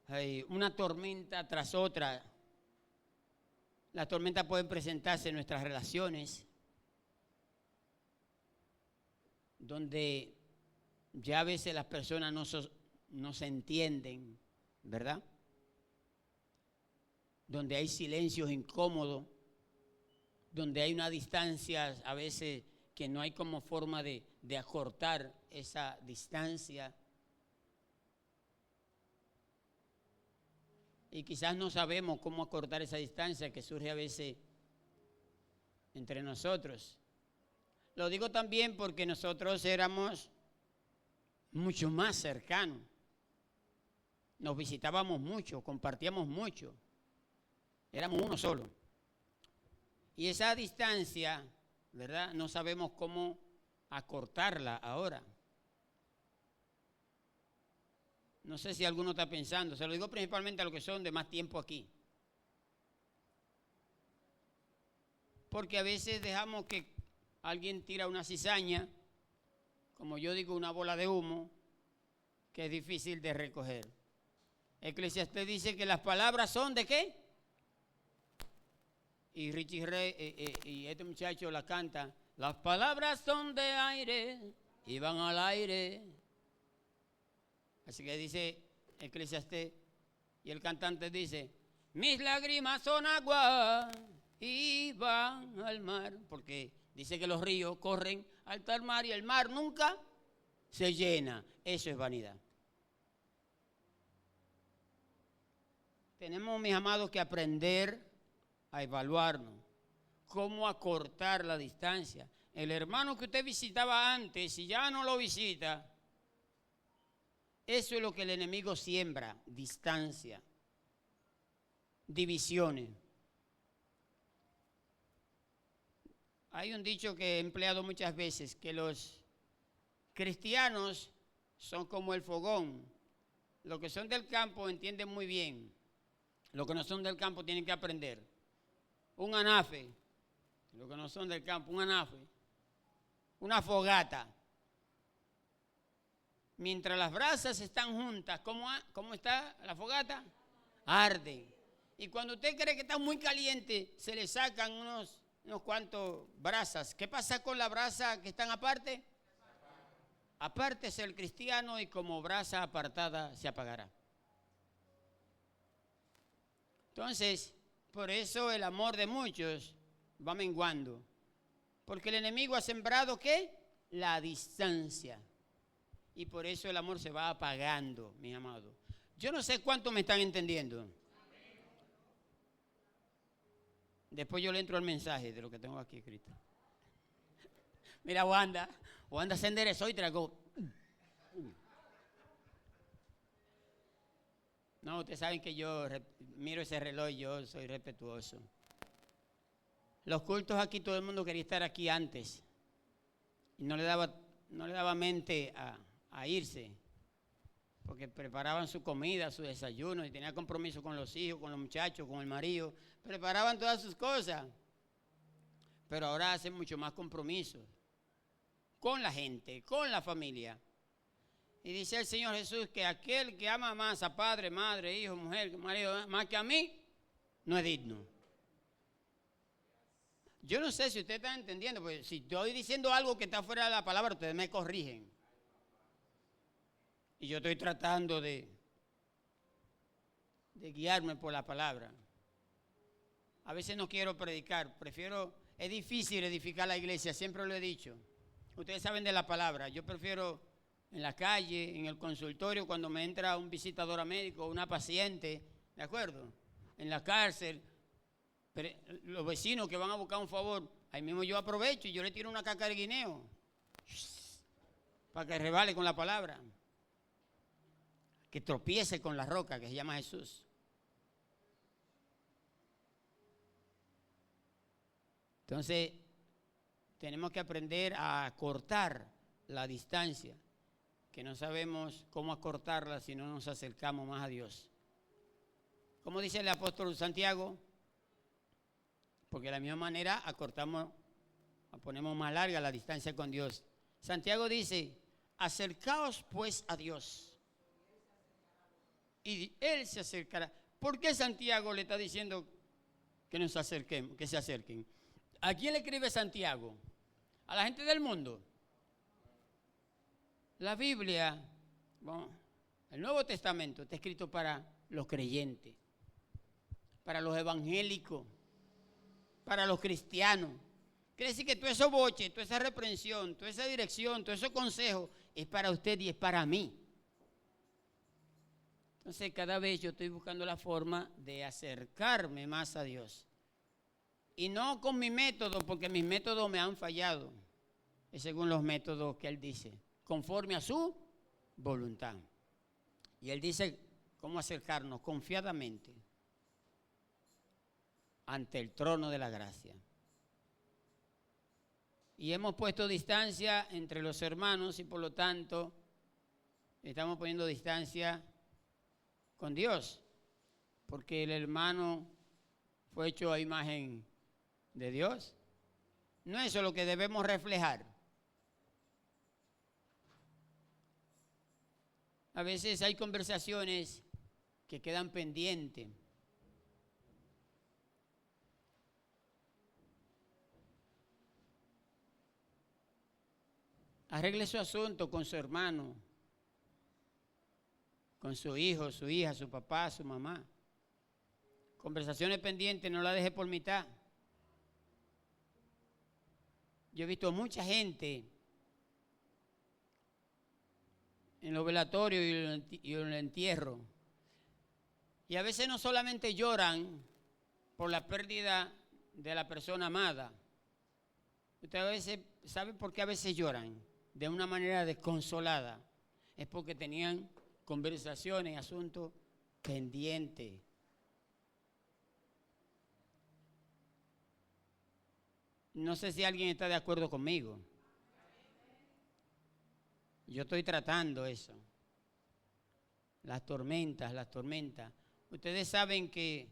Speaker 1: Hay una tormenta tras otra. Las tormentas pueden presentarse en nuestras relaciones, donde ya a veces las personas no se entienden, ¿verdad? Donde hay silencios incómodos, donde hay una distancia a veces que no hay como forma de acortar esa distancia. Y quizás no sabemos cómo acortar esa distancia que surge a veces entre nosotros. Lo digo también porque nosotros éramos mucho más cercanos. Nos visitábamos mucho, compartíamos mucho. Éramos uno solo. Y esa distancia, ¿verdad? No sabemos cómo acortarla ahora. No sé si alguno está pensando, se lo digo principalmente a los que son de más tiempo aquí. Porque a veces dejamos que alguien tira una cizaña, como yo digo, una bola de humo, que es difícil de recoger. Eclesiastés dice que las palabras son ¿de qué? Y Richie Ray y este muchacho la canta. Las palabras son de aire y van al aire. Así que dice Eclesiastés, y el cantante dice, mis lágrimas son agua y van al mar, porque dice que los ríos corren al tal mar y el mar nunca se llena. Eso es vanidad. Tenemos, mis amados, que aprender a evaluarnos, cómo acortar la distancia. El hermano que usted visitaba antes, si ya no lo visita, eso es lo que el enemigo siembra, distancia, divisiones. Hay un dicho que he empleado muchas veces, que los cristianos son como el fogón. Los que son del campo entienden muy bien. Los que no son del campo tienen que aprender. Un anafe, los que no son del campo, un anafe, una fogata. Mientras las brasas están juntas, ¿cómo está la fogata? Arde. Y cuando usted cree que está muy caliente, se le sacan unos cuantos brasas. ¿Qué pasa con la brasa que están aparte? Apártese el cristiano y como brasa apartada se apagará. Entonces, por eso el amor de muchos va menguando. Porque el enemigo ha sembrado ¿qué? La distancia. Y por eso el amor se va apagando, mis amados. Yo no sé cuánto me están entendiendo. Después yo le entro al mensaje de lo que tengo aquí escrito. Mira, Wanda se enderezó y tragó. No, ustedes saben que yo miro ese reloj, yo soy respetuoso. Los cultos aquí, todo el mundo quería estar aquí antes. Y no le daba mente a irse. Porque preparaban su comida, su desayuno, y tenía compromiso con los hijos, con los muchachos, con el marido. Preparaban todas sus cosas. Pero ahora hacen mucho más compromisos con la gente, con la familia. Y dice el Señor Jesús que aquel que ama más a padre, madre, hijo, mujer, marido, más que a mí, no es digno. Yo no sé si ustedes están entendiendo, porque si estoy diciendo algo que está fuera de la palabra, ustedes me corrigen. Y yo estoy tratando de guiarme por la palabra. A veces no quiero predicar, es difícil edificar la iglesia, siempre lo he dicho. Ustedes saben de la palabra, yo prefiero en la calle, en el consultorio, cuando me entra un visitador a médico, una paciente, ¿de acuerdo? En la cárcel, los vecinos que van a buscar un favor, ahí mismo yo aprovecho y yo le tiro una caca de guineo para que rebale con la palabra, que tropiece con la roca que se llama Jesús. Entonces, tenemos que aprender a acortar la distancia, que no sabemos cómo acortarla si no nos acercamos más a Dios. Como dice el apóstol Santiago, porque de la misma manera ponemos más larga la distancia con Dios. Santiago dice, acercaos pues a Dios y Él se acercará. ¿Por qué Santiago le está diciendo que nos acerquemos, que se acerquen? ¿A quién le escribe Santiago? ¿A la gente del mundo? La Biblia, bueno, el Nuevo Testamento está escrito para los creyentes, para los evangélicos, para los cristianos. Quiere decir que todo eso boche, toda esa reprensión, toda esa dirección, todo ese consejo es para usted y es para mí. Entonces cada vez yo estoy buscando la forma de acercarme más a Dios. Y no con mi método, porque mis métodos me han fallado. Es según los métodos que Él dice, conforme a su voluntad. Y Él dice cómo acercarnos confiadamente ante el trono de la gracia. Y hemos puesto distancia entre los hermanos y por lo tanto estamos poniendo distancia con Dios, porque el hermano fue hecho a imagen de Dios. No es eso lo que debemos reflejar. A veces hay conversaciones que quedan pendientes. Arregle su asunto con su hermano, con su hijo, su hija, su papá, su mamá. Conversaciones pendientes, no la deje por mitad. Yo he visto mucha gente en los velatorios y en el entierro. Y a veces no solamente lloran por la pérdida de la persona amada. Ustedes a veces, ¿saben por qué a veces lloran? De una manera desconsolada. Es porque tenían conversaciones, asuntos pendientes. No sé si alguien está de acuerdo conmigo. Yo estoy tratando eso. Las tormentas. Ustedes saben que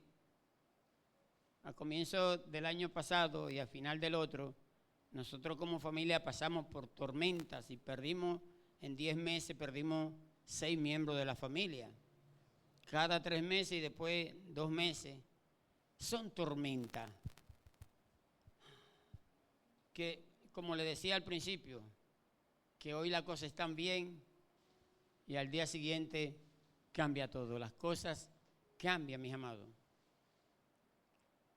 Speaker 1: a comienzo del año pasado y a final del otro, nosotros como familia pasamos por tormentas y en 10 meses perdimos 6 miembros de la familia. Cada 3 meses y después 2 meses. Son tormentas. Que, como le decía al principio, que hoy las cosas están bien y al día siguiente cambia todo. Las cosas cambian, mis amados.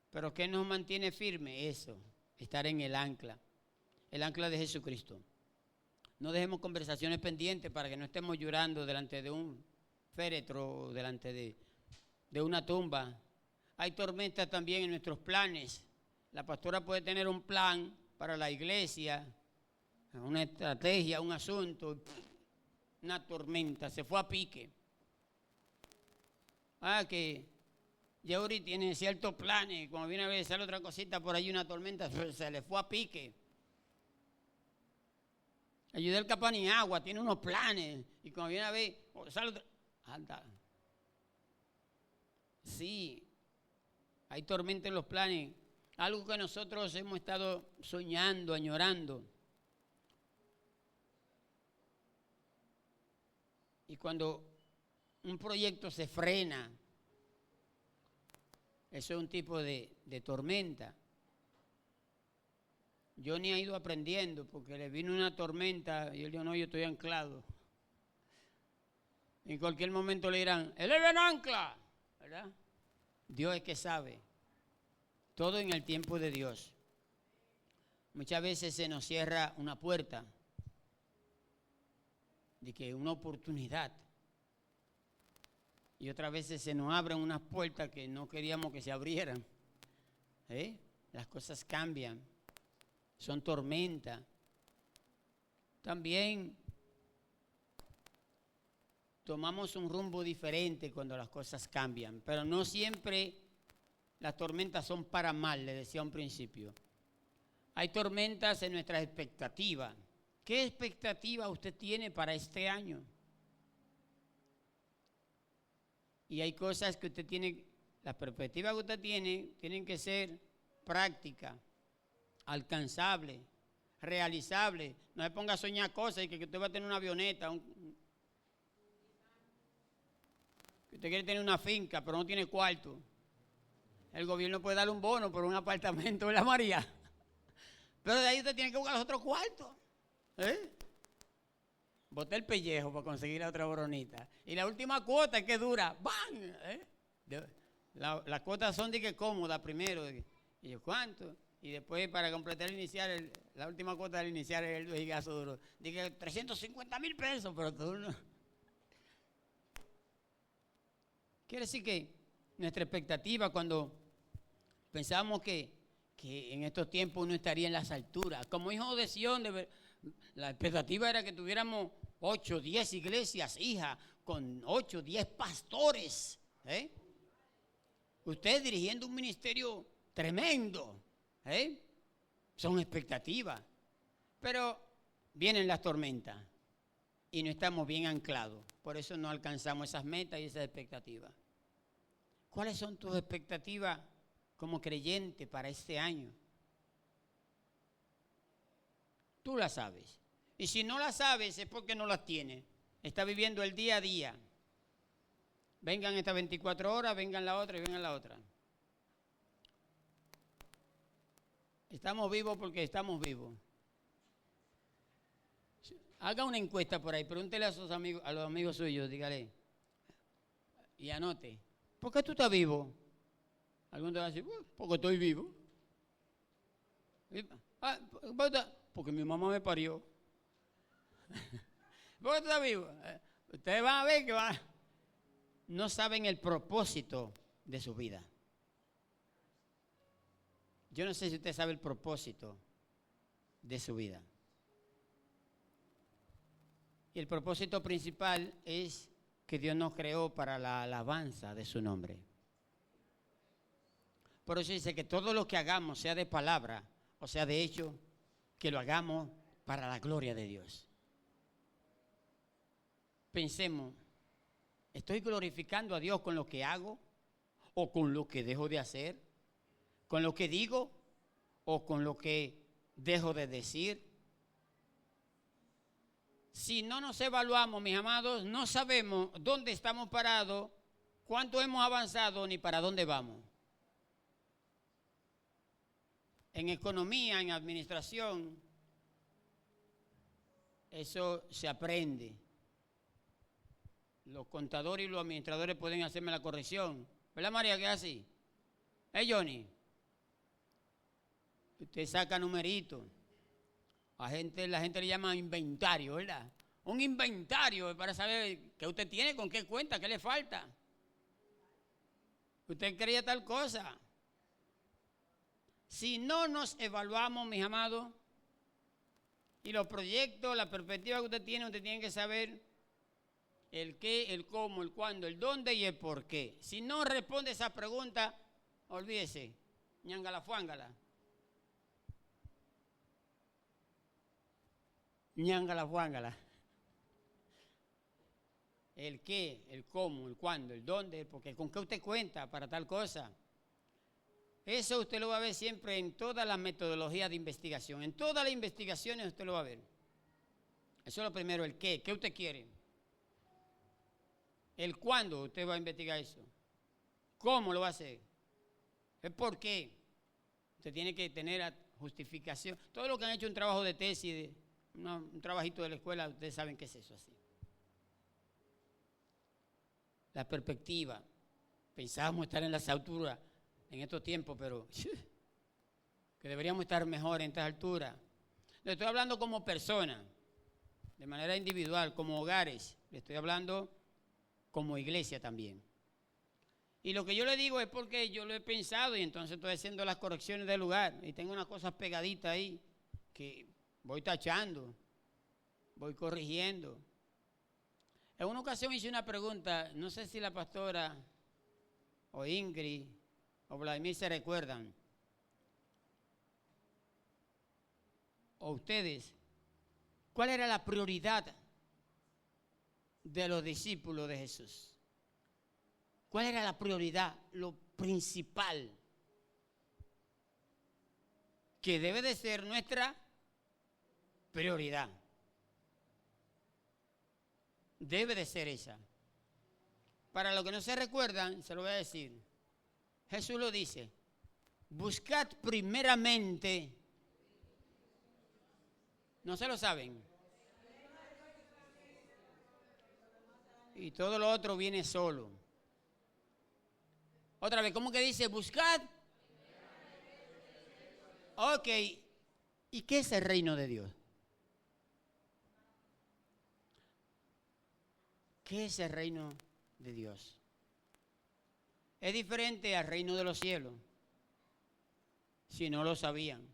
Speaker 1: Pero ¿qué nos mantiene firme? Eso, estar en el ancla de Jesucristo. No dejemos conversaciones pendientes para que no estemos llorando delante de un féretro o delante de una tumba. Hay tormentas también en nuestros planes. La pastora puede tener un plan para la iglesia, una estrategia, un asunto, una tormenta, se fue a pique. Que Yeuri tiene ciertos planes, cuando viene a ver sale otra cosita por ahí, una tormenta, se le fue a pique. Ayudé al Capaniagua, tiene unos planes, y cuando viene a ver, sale otra, anda. Sí, hay tormenta en los planes. Algo que nosotros hemos estado soñando, añorando. Y cuando un proyecto se frena, eso es un tipo de tormenta. Yo ni he ido aprendiendo porque le vino una tormenta y él dijo, no, yo estoy anclado. En cualquier momento le dirán, eleven ancla, ¿verdad? Dios es que sabe. Todo en el tiempo de Dios. Muchas veces se nos cierra una puerta, de que una oportunidad. Y otras veces se nos abren unas puertas que no queríamos que se abrieran. Las cosas cambian. Son tormentas. También tomamos un rumbo diferente cuando las cosas cambian, pero no siempre las tormentas son para mal, le decía a un principio. Hay tormentas en nuestras expectativas. ¿Qué expectativa usted tiene para este año? Y hay cosas que usted tiene, las perspectivas que usted tiene, tienen que ser práctica, alcanzable, realizable. No se ponga a soñar cosas y que usted va a tener una avioneta, que usted quiere tener una finca, pero no tiene cuarto. El gobierno puede darle un bono por un apartamento, ¿verdad, María? Pero de ahí usted tiene que buscar los otros cuartos. Boté el pellejo para conseguir la otra boronita. Y la última cuota es que dura. ¡Bam! Las cuotas son de que cómodas primero. Y yo, ¿cuánto? Y después para completar el inicial, la última cuota del inicial es el vejigazo duro. Dije 350,000 pesos, pero tú no. Quiere decir que nuestra expectativa cuando pensábamos que en estos tiempos uno estaría en las alturas. Como hijo de Sión, la expectativa era que tuviéramos 8, 10 iglesias, hija, con 8, 10 pastores. Usted dirigiendo un ministerio tremendo. Son expectativas. Pero vienen las tormentas y no estamos bien anclados. Por eso no alcanzamos esas metas y esas expectativas. ¿Cuáles son tus expectativas como creyente para este año? Tú las sabes. Y si no las sabes es porque no las tienes. Está viviendo el día a día. Vengan estas 24 horas, vengan la otra y vengan la otra. Estamos vivos porque estamos vivos. Haga una encuesta por ahí, pregúntele a sus amigos, a los amigos suyos, dígale. Y anote. ¿Por qué tú estás vivo? Algunos te van a decir, porque estoy vivo. Porque mi mamá me parió. ¿Por qué tú estás vivo? Ustedes van a ver que no saben el propósito de su vida. Yo no sé si usted sabe el propósito de su vida. Y el propósito principal es que Dios nos creó para la alabanza de su nombre. Por eso dice que todo lo que hagamos, sea de palabra o sea de hecho, que lo hagamos para la gloria de Dios. Pensemos, ¿estoy glorificando a Dios con lo que hago o con lo que dejo de hacer? ¿Con lo que digo o con lo que dejo de decir? Si no nos evaluamos, mis amados, no sabemos dónde estamos parados, cuánto hemos avanzado ni para dónde vamos. En economía, en administración, eso se aprende. Los contadores y los administradores pueden hacerme la corrección. ¿Verdad, María, que es así? Johnny, usted saca numeritos. La gente le llama inventario, ¿verdad? Un inventario para saber qué usted tiene, con qué cuenta, qué le falta. Usted quería tal cosa. Si no nos evaluamos, mis amados, y los proyectos, la perspectiva que usted tiene que saber el qué, el cómo, el cuándo, el dónde y el por qué. Si no responde esa pregunta, olvídese, ñangala fuángala. Ñangala fuángala. El qué, el cómo, el cuándo, el dónde, el por qué, con qué usted cuenta para tal cosa. Eso usted lo va a ver siempre en todas las metodologías de investigación. En todas las investigaciones usted lo va a ver. Eso es lo primero, el qué usted quiere. El cuándo usted va a investigar eso. ¿Cómo lo va a hacer? El por qué. Usted tiene que tener justificación. Todo lo que han hecho un trabajo de tesis, un trabajito de la escuela, ustedes saben qué es eso así. La perspectiva. Pensábamos estar en las alturas en estos tiempos, pero que deberíamos estar mejor en estas alturas. Le estoy hablando como persona, de manera individual, como hogares. Le estoy hablando como iglesia también. Y lo que yo le digo es porque yo lo he pensado y entonces estoy haciendo las correcciones del lugar. Y tengo unas cosas pegaditas ahí que voy tachando, voy corrigiendo. En una ocasión hice una pregunta, no sé si la pastora o Ingrid o Vladimir se recuerdan, o ustedes, ¿cuál era la prioridad de los discípulos de Jesús? ¿Cuál era la prioridad, lo principal? que debe de ser nuestra prioridad. Debe de ser esa. Para los que no se recuerdan, se lo voy a decir. Jesús lo dice, buscad primeramente, ¿no se lo saben? Y todo lo otro viene solo. Otra vez, ¿cómo que dice? Buscad. Ok, ¿y qué es el reino de Dios? ¿Qué es el reino de Dios? Es diferente al reino de los cielos, si no lo sabían.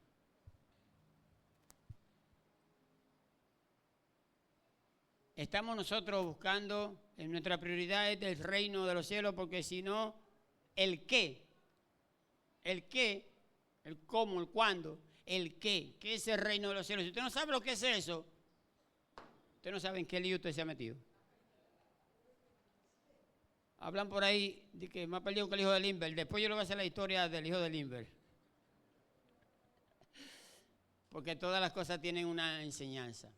Speaker 1: Estamos nosotros buscando, en nuestra prioridad es el reino de los cielos, porque si no, el qué, el cómo, el cuándo, el qué es el reino de los cielos. Si usted no sabe lo que es eso, usted no sabe en qué lío usted se ha metido. Hablan por ahí de que más perdido que el hijo de Limber. Después yo le voy a hacer la historia del hijo de Limber. Porque todas las cosas tienen una enseñanza.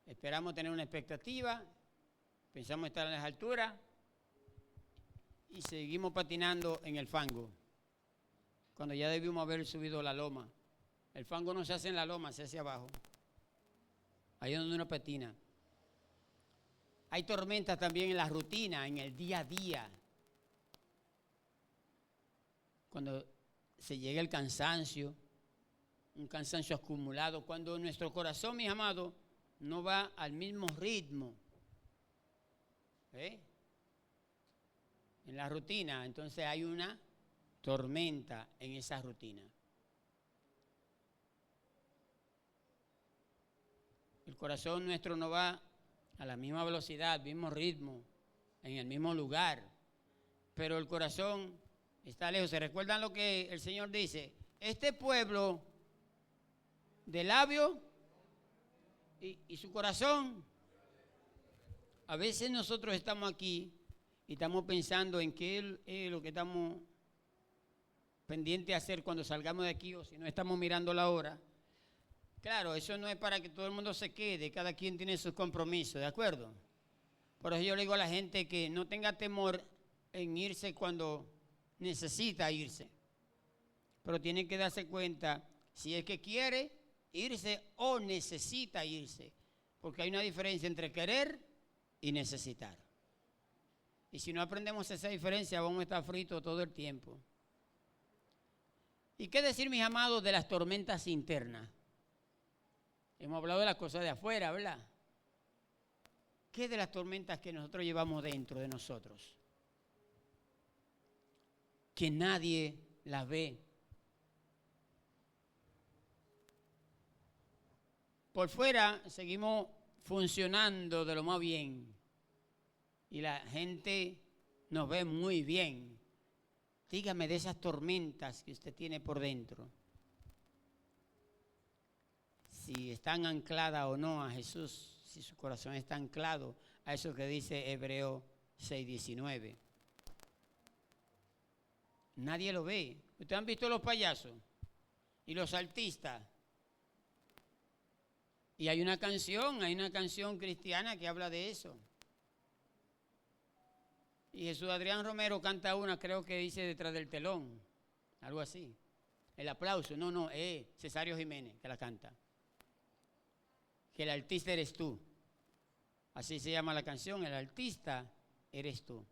Speaker 1: Esperamos tener una expectativa, pensamos estar a las alturas y seguimos patinando en el fango, cuando ya debimos haber subido la loma. El fango no se hace en la loma, se hace abajo, ahí es donde uno patina. Hay tormentas también en la rutina, en el día a día, cuando se llega el cansancio, un cansancio acumulado, cuando nuestro corazón, mis amados, no va al mismo ritmo. En la rutina, entonces hay una tormenta en esa rutina. El corazón nuestro no va a la misma velocidad, al mismo ritmo, en el mismo lugar, pero el corazón está lejos. ¿Se recuerdan lo que el Señor dice? Este pueblo de labios y su corazón. A veces nosotros estamos aquí y estamos pensando en qué es lo que estamos pendientes de hacer cuando salgamos de aquí, o si no estamos mirando la hora. Claro, eso no es para que todo el mundo se quede, cada quien tiene sus compromisos, ¿de acuerdo? Por eso yo le digo a la gente que no tenga temor en irse cuando necesita irse, pero tiene que darse cuenta si es que quiere irse o necesita irse, porque hay una diferencia entre querer y necesitar. Y si no aprendemos esa diferencia, vamos a estar fritos todo el tiempo. ¿Y qué decir, mis amados, de las tormentas internas? Hemos hablado de las cosas de afuera, ¿verdad? ¿Qué de las tormentas que nosotros llevamos dentro de nosotros? Que nadie las ve. Por fuera seguimos funcionando de lo más bien y la gente nos ve muy bien. Dígame de esas tormentas que usted tiene por dentro, si están ancladas o no a Jesús, si su corazón está anclado a eso que dice Hebreos 6:19. Nadie lo ve. ¿Ustedes han visto los payasos y los artistas? Y hay una canción cristiana que habla de eso. Y Jesús Adrián Romero canta una, creo que dice Detrás del telón, algo así. El aplauso, no, es Cesario Jiménez que la canta. Que el artista eres tú. Así se llama la canción, el artista eres tú.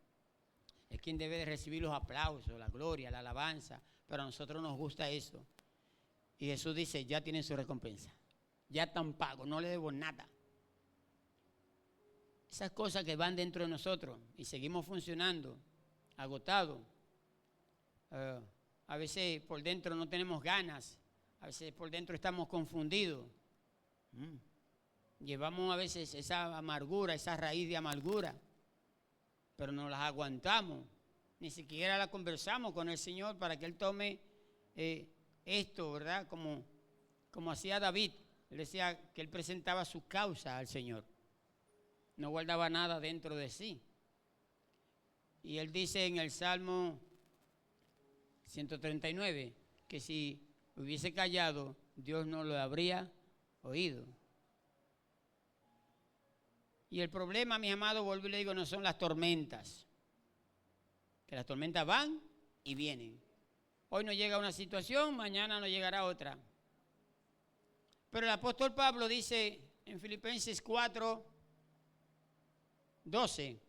Speaker 1: Es quien debe de recibir los aplausos, la gloria, la alabanza, pero a nosotros nos gusta eso. Y Jesús dice, ya tienen su recompensa, ya están pagos, no le debo nada. Esas cosas que van dentro de nosotros y seguimos funcionando, agotados. A veces por dentro no tenemos ganas, a veces por dentro estamos confundidos. Llevamos a veces esa amargura, esa raíz de amargura, pero no las aguantamos, ni siquiera la conversamos con el Señor para que Él tome esto, ¿verdad? Como hacía David, él decía que él presentaba su causa al Señor, no guardaba nada dentro de sí. Y él dice en el Salmo 139, que si hubiese callado, Dios no lo habría oído. Y el problema, mis amados, vuelvo y le digo, no son las tormentas. Que las tormentas van y vienen. Hoy no llega una situación, mañana no llegará otra. Pero el apóstol Pablo dice en Filipenses 4, 12.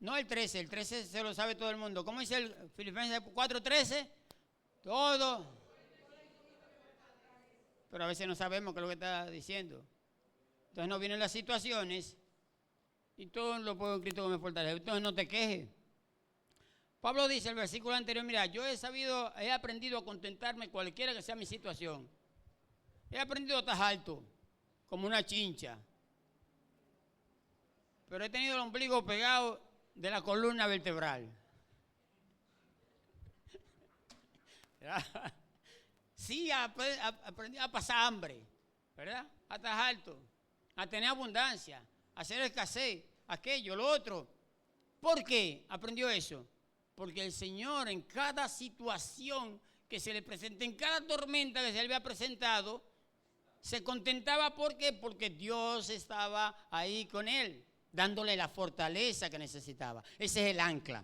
Speaker 1: No el 13, el 13 se lo sabe todo el mundo. ¿Cómo dice el Filipenses 4, 13? Todo. Pero a veces no sabemos qué es lo que está diciendo. Entonces nos vienen las situaciones y todo lo puedo en Cristo que me fortalece. Entonces no te quejes. Pablo dice en el versículo anterior, mira, yo he aprendido a contentarme cualquiera que sea mi situación. He aprendido a estar alto, como una chincha. Pero he tenido el ombligo pegado de la columna vertebral. Sí, aprendí a pasar hambre, ¿verdad? A estar alto, a tener abundancia, a hacer escasez, aquello, lo otro. ¿Por qué aprendió eso? Porque el Señor en cada situación que se le presenta, en cada tormenta que se le había presentado, se contentaba. ¿Por qué? Porque Dios estaba ahí con él, dándole la fortaleza que necesitaba. Ese es el ancla.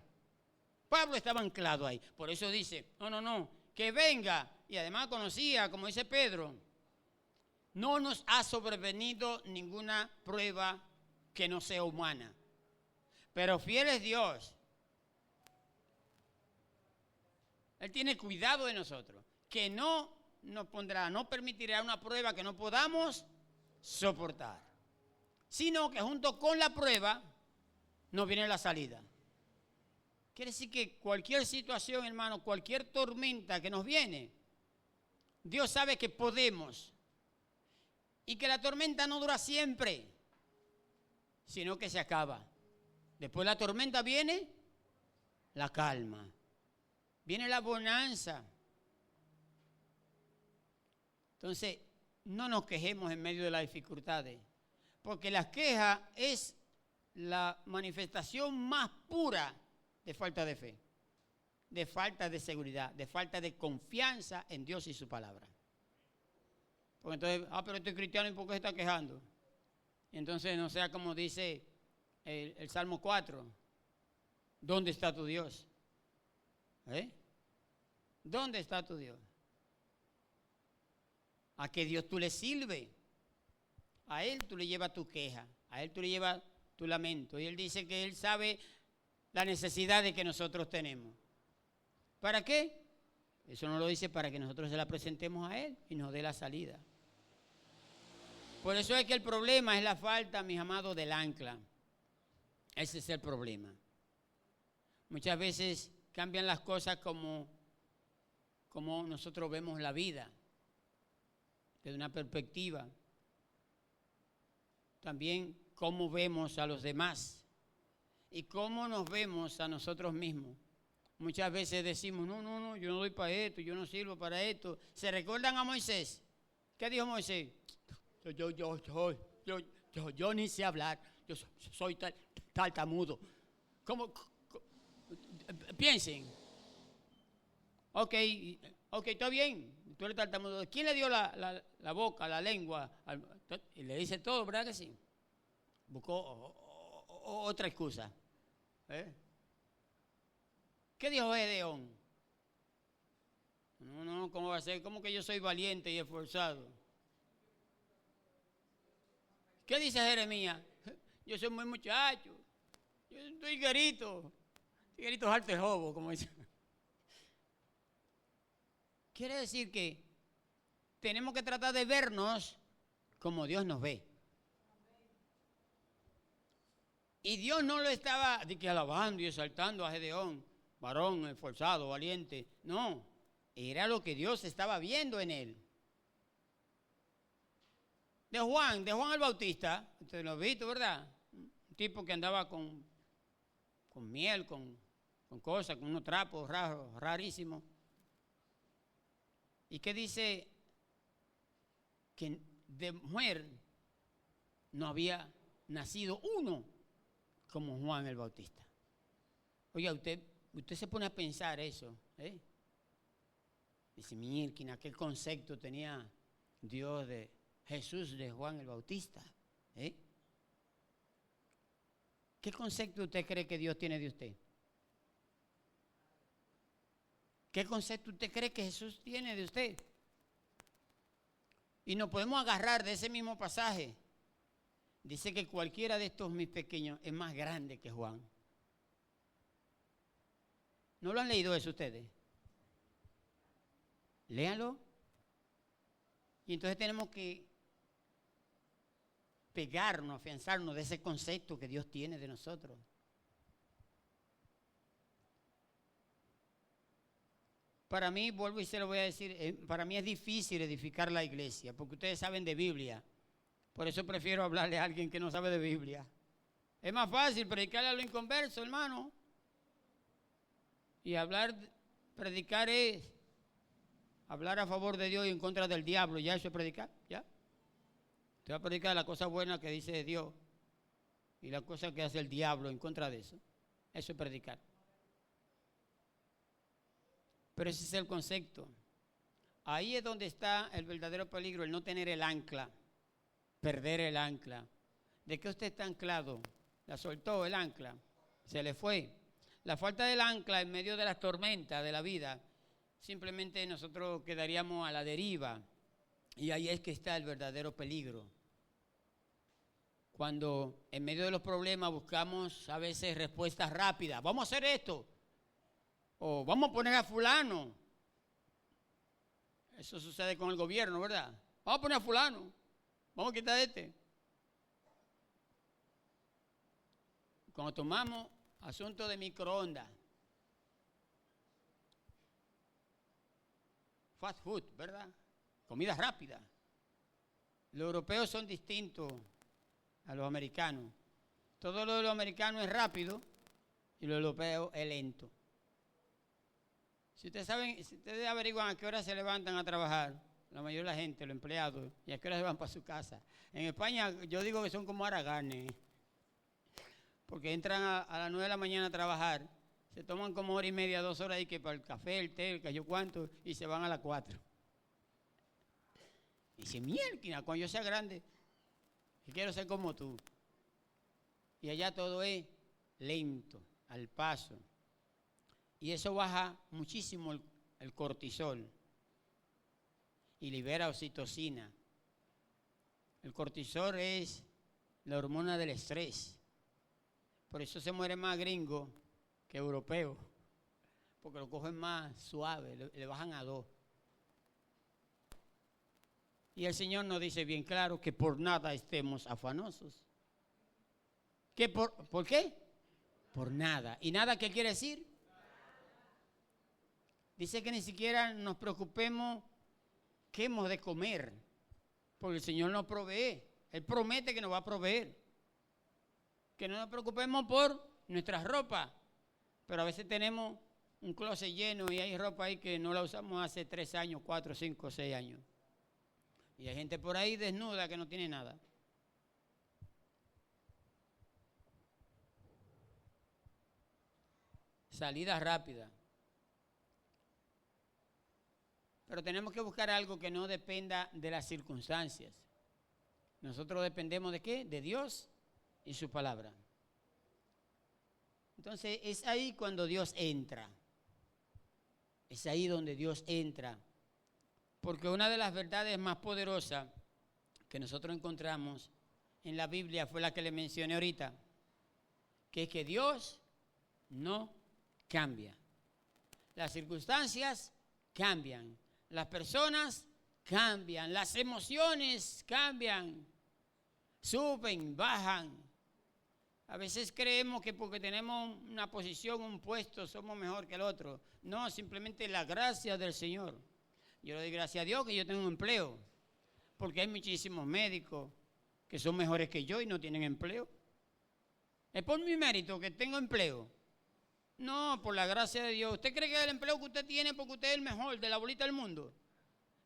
Speaker 1: Pablo estaba anclado ahí. Por eso dice, no, que venga. Y además conocía, como dice Pedro, no nos ha sobrevenido ninguna prueba que no sea humana. Pero fiel es Dios. Él tiene cuidado de nosotros, que no nos pondrá, no permitirá una prueba que no podamos soportar, sino que junto con la prueba nos viene la salida. Quiere decir que cualquier situación, hermano, cualquier tormenta que nos viene, Dios sabe que podemos y que la tormenta no dura siempre, sino que se acaba. Después de la tormenta viene la calma. Viene la bonanza. Entonces, no nos quejemos en medio de las dificultades, porque la queja es la manifestación más pura de falta de fe, de falta de seguridad, de falta de confianza en Dios y su palabra. Porque entonces, pero este cristiano, ¿y por qué se está quejando? Y entonces, no sea como dice el Salmo 4, ¿dónde está tu Dios? ¿Dónde está tu Dios? ¿A qué Dios tú le sirves? A Él tú le llevas tu queja, a Él tú le llevas tu lamento. Y Él dice que Él sabe la necesidad que nosotros tenemos. ¿Para qué? Eso no lo dice para que nosotros se la presentemos a Él y nos dé la salida. Por eso es que el problema es la falta, mis amados, del ancla. Ese es el problema. Muchas veces cambian las cosas como nosotros vemos la vida, desde una perspectiva. También cómo vemos a los demás y cómo nos vemos a nosotros mismos. Muchas veces decimos, no, yo no doy para esto, yo no sirvo para esto. ¿Se recuerdan a Moisés? ¿Qué dijo Moisés? Yo ni sé hablar, yo soy tartamudo. ¿Cómo? Piensen. Ok, está bien, tú eres tartamudo. ¿Quién le dio la boca, la lengua? Y le dice todo, ¿verdad que sí? Buscó otra excusa. ¿Qué dijo Gedeón? No, ¿cómo va a ser? ¿Cómo que yo soy valiente y esforzado? ¿Qué dice Jeremías? Yo soy muy muchacho, yo estoy guerito harto de jobo, como dice. Quiere decir que tenemos que tratar de vernos como Dios nos ve. Y Dios no lo estaba alabando y exaltando a Gedeón, varón esforzado, valiente. No, era lo que Dios estaba viendo en él. De Juan el Bautista, ustedes lo han visto, ¿verdad? Un tipo que andaba con miel, con cosas, con unos trapos rarísimos. ¿Y qué dice? Que de mujer no había nacido uno como Juan el Bautista. Oiga, usted Usted se pone a pensar eso, ¿eh? Dice, mira, aquel concepto tenía Dios de Jesús de Juan el Bautista, ¿eh? ¿Qué concepto usted cree que Dios tiene de usted? ¿Qué concepto usted cree que Jesús tiene de usted? Y nos podemos agarrar de ese mismo pasaje. Dice que cualquiera de estos mis pequeños es más grande que Juan. ¿No lo han leído eso ustedes? Léanlo. Y entonces tenemos que pegarnos, afianzarnos de ese concepto que Dios tiene de nosotros. Para mí, vuelvo y se lo voy a decir, para mí es difícil edificar la iglesia, porque ustedes saben de Biblia. Por eso prefiero hablarle a alguien que no sabe de Biblia. Es más fácil predicarle a los inconversos, hermano. Y predicar es hablar a favor de Dios y en contra del diablo. Ya eso es predicar, ya. Te va a predicar la cosa buena que dice Dios y la cosa que hace el diablo en contra de eso. Eso es predicar. Pero ese es el concepto. Ahí es donde está el verdadero peligro, el no tener el ancla, perder el ancla. ¿De qué usted está anclado? La soltó el ancla, se le fue. La falta del ancla en medio de las tormentas de la vida, simplemente nosotros quedaríamos a la deriva. Y ahí es que está el verdadero peligro. Cuando en medio de los problemas buscamos a veces respuestas rápidas. Vamos a hacer esto. O vamos a poner a fulano. Eso sucede con el gobierno, ¿verdad? Vamos a poner a fulano. Vamos a quitar a este. Cuando tomamos asunto de microondas, fast food, ¿verdad? Comida rápida. Los europeos son distintos a los americanos. Todo lo de los americanos es rápido y lo europeo es lento. Si ustedes averiguan a qué hora se levantan a trabajar, la mayoría de la gente, los empleados, y a qué hora se van para su casa. En España yo digo que son como haraganes, porque entran a las 9 de la mañana a trabajar, se toman como hora y media, 2 horas y que para el café, el té, el que yo cuánto, y se van a las 4. Y dice, mierda, cuando yo sea grande, que quiero ser como tú. Y allá todo es lento, al paso. Y eso baja muchísimo el cortisol y libera oxitocina. El cortisol es la hormona del estrés. Por eso se muere más gringo que europeo, porque lo cogen más suave, le bajan a 2. Y el Señor nos dice bien claro que por nada estemos afanosos. ¿Qué por qué? Por nada. ¿Y nada qué quiere decir? Dice que ni siquiera nos preocupemos qué hemos de comer, porque el Señor nos provee. Él promete que nos va a proveer. Que no nos preocupemos por nuestras ropas, pero a veces tenemos un closet lleno y hay ropa ahí que no la usamos hace 3 años, 4, 5, 6 años. Y hay gente por ahí desnuda que no tiene nada. Salida rápida. Pero tenemos que buscar algo que no dependa de las circunstancias. Nosotros dependemos ¿de qué? De Dios y su palabra. Entonces es ahí cuando Dios entra. Es ahí donde Dios entra. Porque una de las verdades más poderosas que nosotros encontramos en la Biblia fue la que le mencioné ahorita, que es que Dios no cambia. Las circunstancias cambian. Las personas cambian, las emociones cambian, suben, bajan. A veces creemos que porque tenemos una posición, un puesto, somos mejor que el otro. No, simplemente la gracia del Señor. Yo le doy gracias a Dios que yo tengo un empleo, porque hay muchísimos médicos que son mejores que yo y no tienen empleo. Es por mi mérito que tengo empleo. No, por la gracia de Dios. ¿Usted cree que el empleo que usted tiene porque usted es el mejor de la bolita del mundo?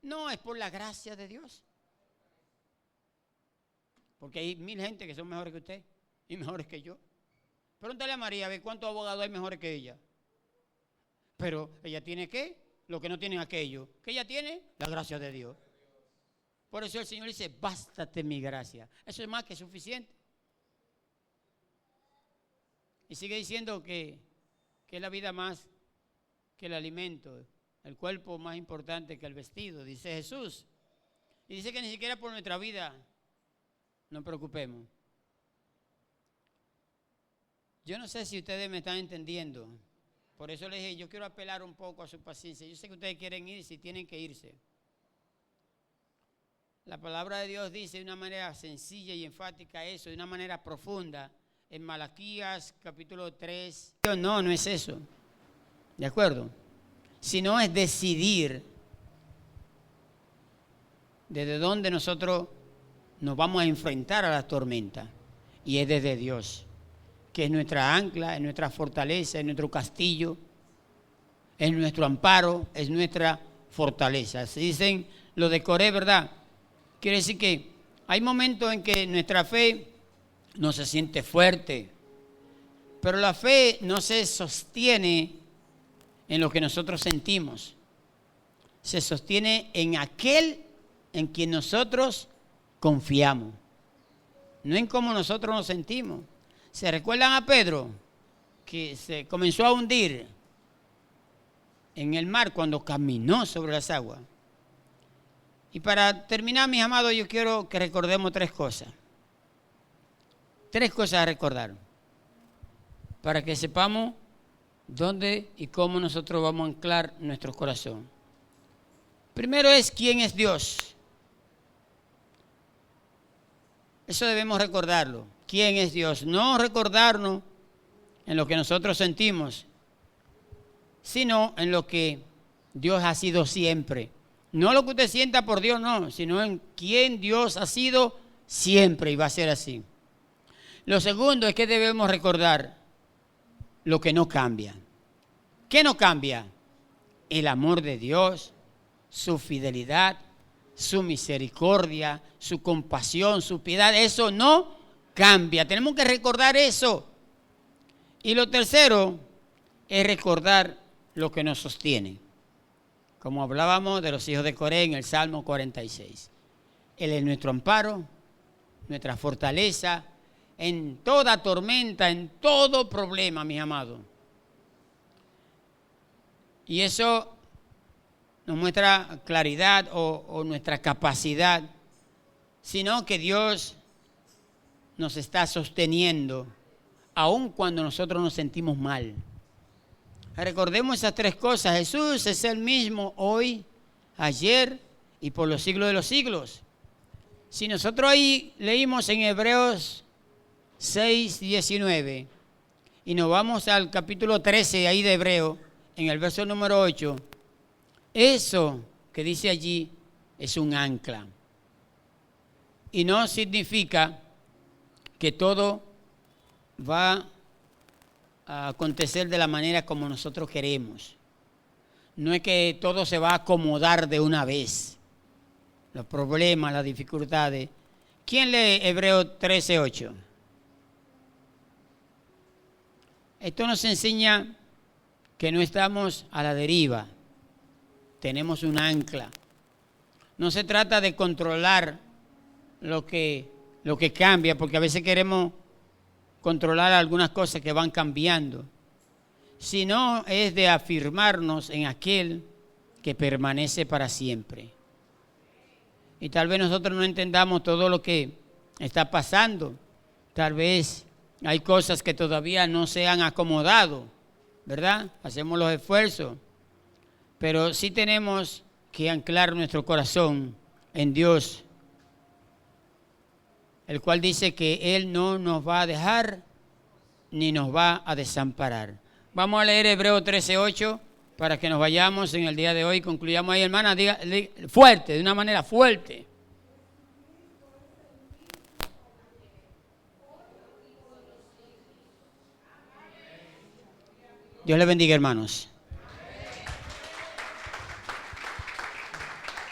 Speaker 1: No, es por la gracia de Dios. Porque hay 1000 gente que son mejores que usted y mejores que yo. Pregúntale a María a ver cuántos abogados hay mejores que ella. pero ella tiene ¿qué? Lo que no tienen aquello. ¿Qué ella tiene? La gracia de Dios. Por eso el Señor dice, bástate mi gracia. Eso es más que suficiente. Y sigue diciendo que es la vida más que el alimento, el cuerpo más importante que el vestido, dice Jesús. Y dice que ni siquiera por nuestra vida nos preocupemos. Yo no sé si ustedes me están entendiendo. Por eso les dije, yo quiero apelar un poco a su paciencia. Yo sé que ustedes quieren irse y tienen que irse. La palabra de Dios dice de una manera sencilla y enfática eso, de una manera profunda. En Malaquías capítulo 3. No es eso. ¿De acuerdo? Sino es decidir desde dónde nosotros nos vamos a enfrentar a la tormenta. Y es desde Dios, que es nuestra ancla, es nuestra fortaleza, es nuestro castillo, es nuestro amparo, es nuestra fortaleza. Se dicen lo de Coré, ¿verdad? Quiere decir que hay momentos en que nuestra fe no se siente fuerte, pero la fe no se sostiene en lo que nosotros sentimos. Se sostiene en aquel en quien nosotros confiamos, no en cómo nosotros nos sentimos. ¿Se recuerdan a Pedro que se comenzó a hundir en el mar cuando caminó sobre las aguas? Y para terminar, mis amados, yo quiero que recordemos tres cosas. Tres cosas a recordar, para que sepamos dónde y cómo nosotros vamos a anclar nuestro corazón. Primero es quién es Dios. Eso debemos recordarlo. ¿Quién es Dios? No recordarnos en lo que nosotros sentimos, sino en lo que Dios ha sido siempre. No lo que usted sienta por Dios, no, sino en quién Dios ha sido siempre y va a ser así. Lo segundo es que debemos recordar lo que no cambia. ¿Qué no cambia? El amor de Dios, su fidelidad, su misericordia, su compasión, su piedad. Eso no cambia. Tenemos que recordar eso. Y lo tercero es recordar lo que nos sostiene. Como hablábamos de los hijos de Coré en el Salmo 46. Él es nuestro amparo, nuestra fortaleza, en toda tormenta, en todo problema, mis amados. Y eso nos muestra claridad o nuestra capacidad, sino que Dios nos está sosteniendo, aun cuando nosotros nos sentimos mal. Recordemos esas tres cosas. Jesús es el mismo hoy, ayer y por los siglos de los siglos. Si nosotros ahí leímos en Hebreos 6:19 y nos vamos al capítulo 13 ahí de Hebreo, en el verso número 8, eso que dice allí es un ancla. Y no significa que todo va a acontecer de la manera como nosotros queremos. No es que todo se va a acomodar de una vez. Los problemas, las dificultades. ¿Quién lee Hebreos 13:8? Esto nos enseña que no estamos a la deriva. Tenemos un ancla. No se trata de controlar lo que cambia, porque a veces queremos controlar algunas cosas que van cambiando, sino es de afirmarnos en aquel que permanece para siempre. Y tal vez nosotros no entendamos todo lo que está pasando. Tal vez hay cosas que todavía no se han acomodado, ¿verdad? Hacemos los esfuerzos, pero sí tenemos que anclar nuestro corazón en Dios, el cual dice que Él no nos va a dejar ni nos va a desamparar. Vamos a leer Hebreos 13:8 para que nos vayamos en el día de hoy. Concluyamos ahí, hermana, diga fuerte, de una manera fuerte. Dios le bendiga, hermanos.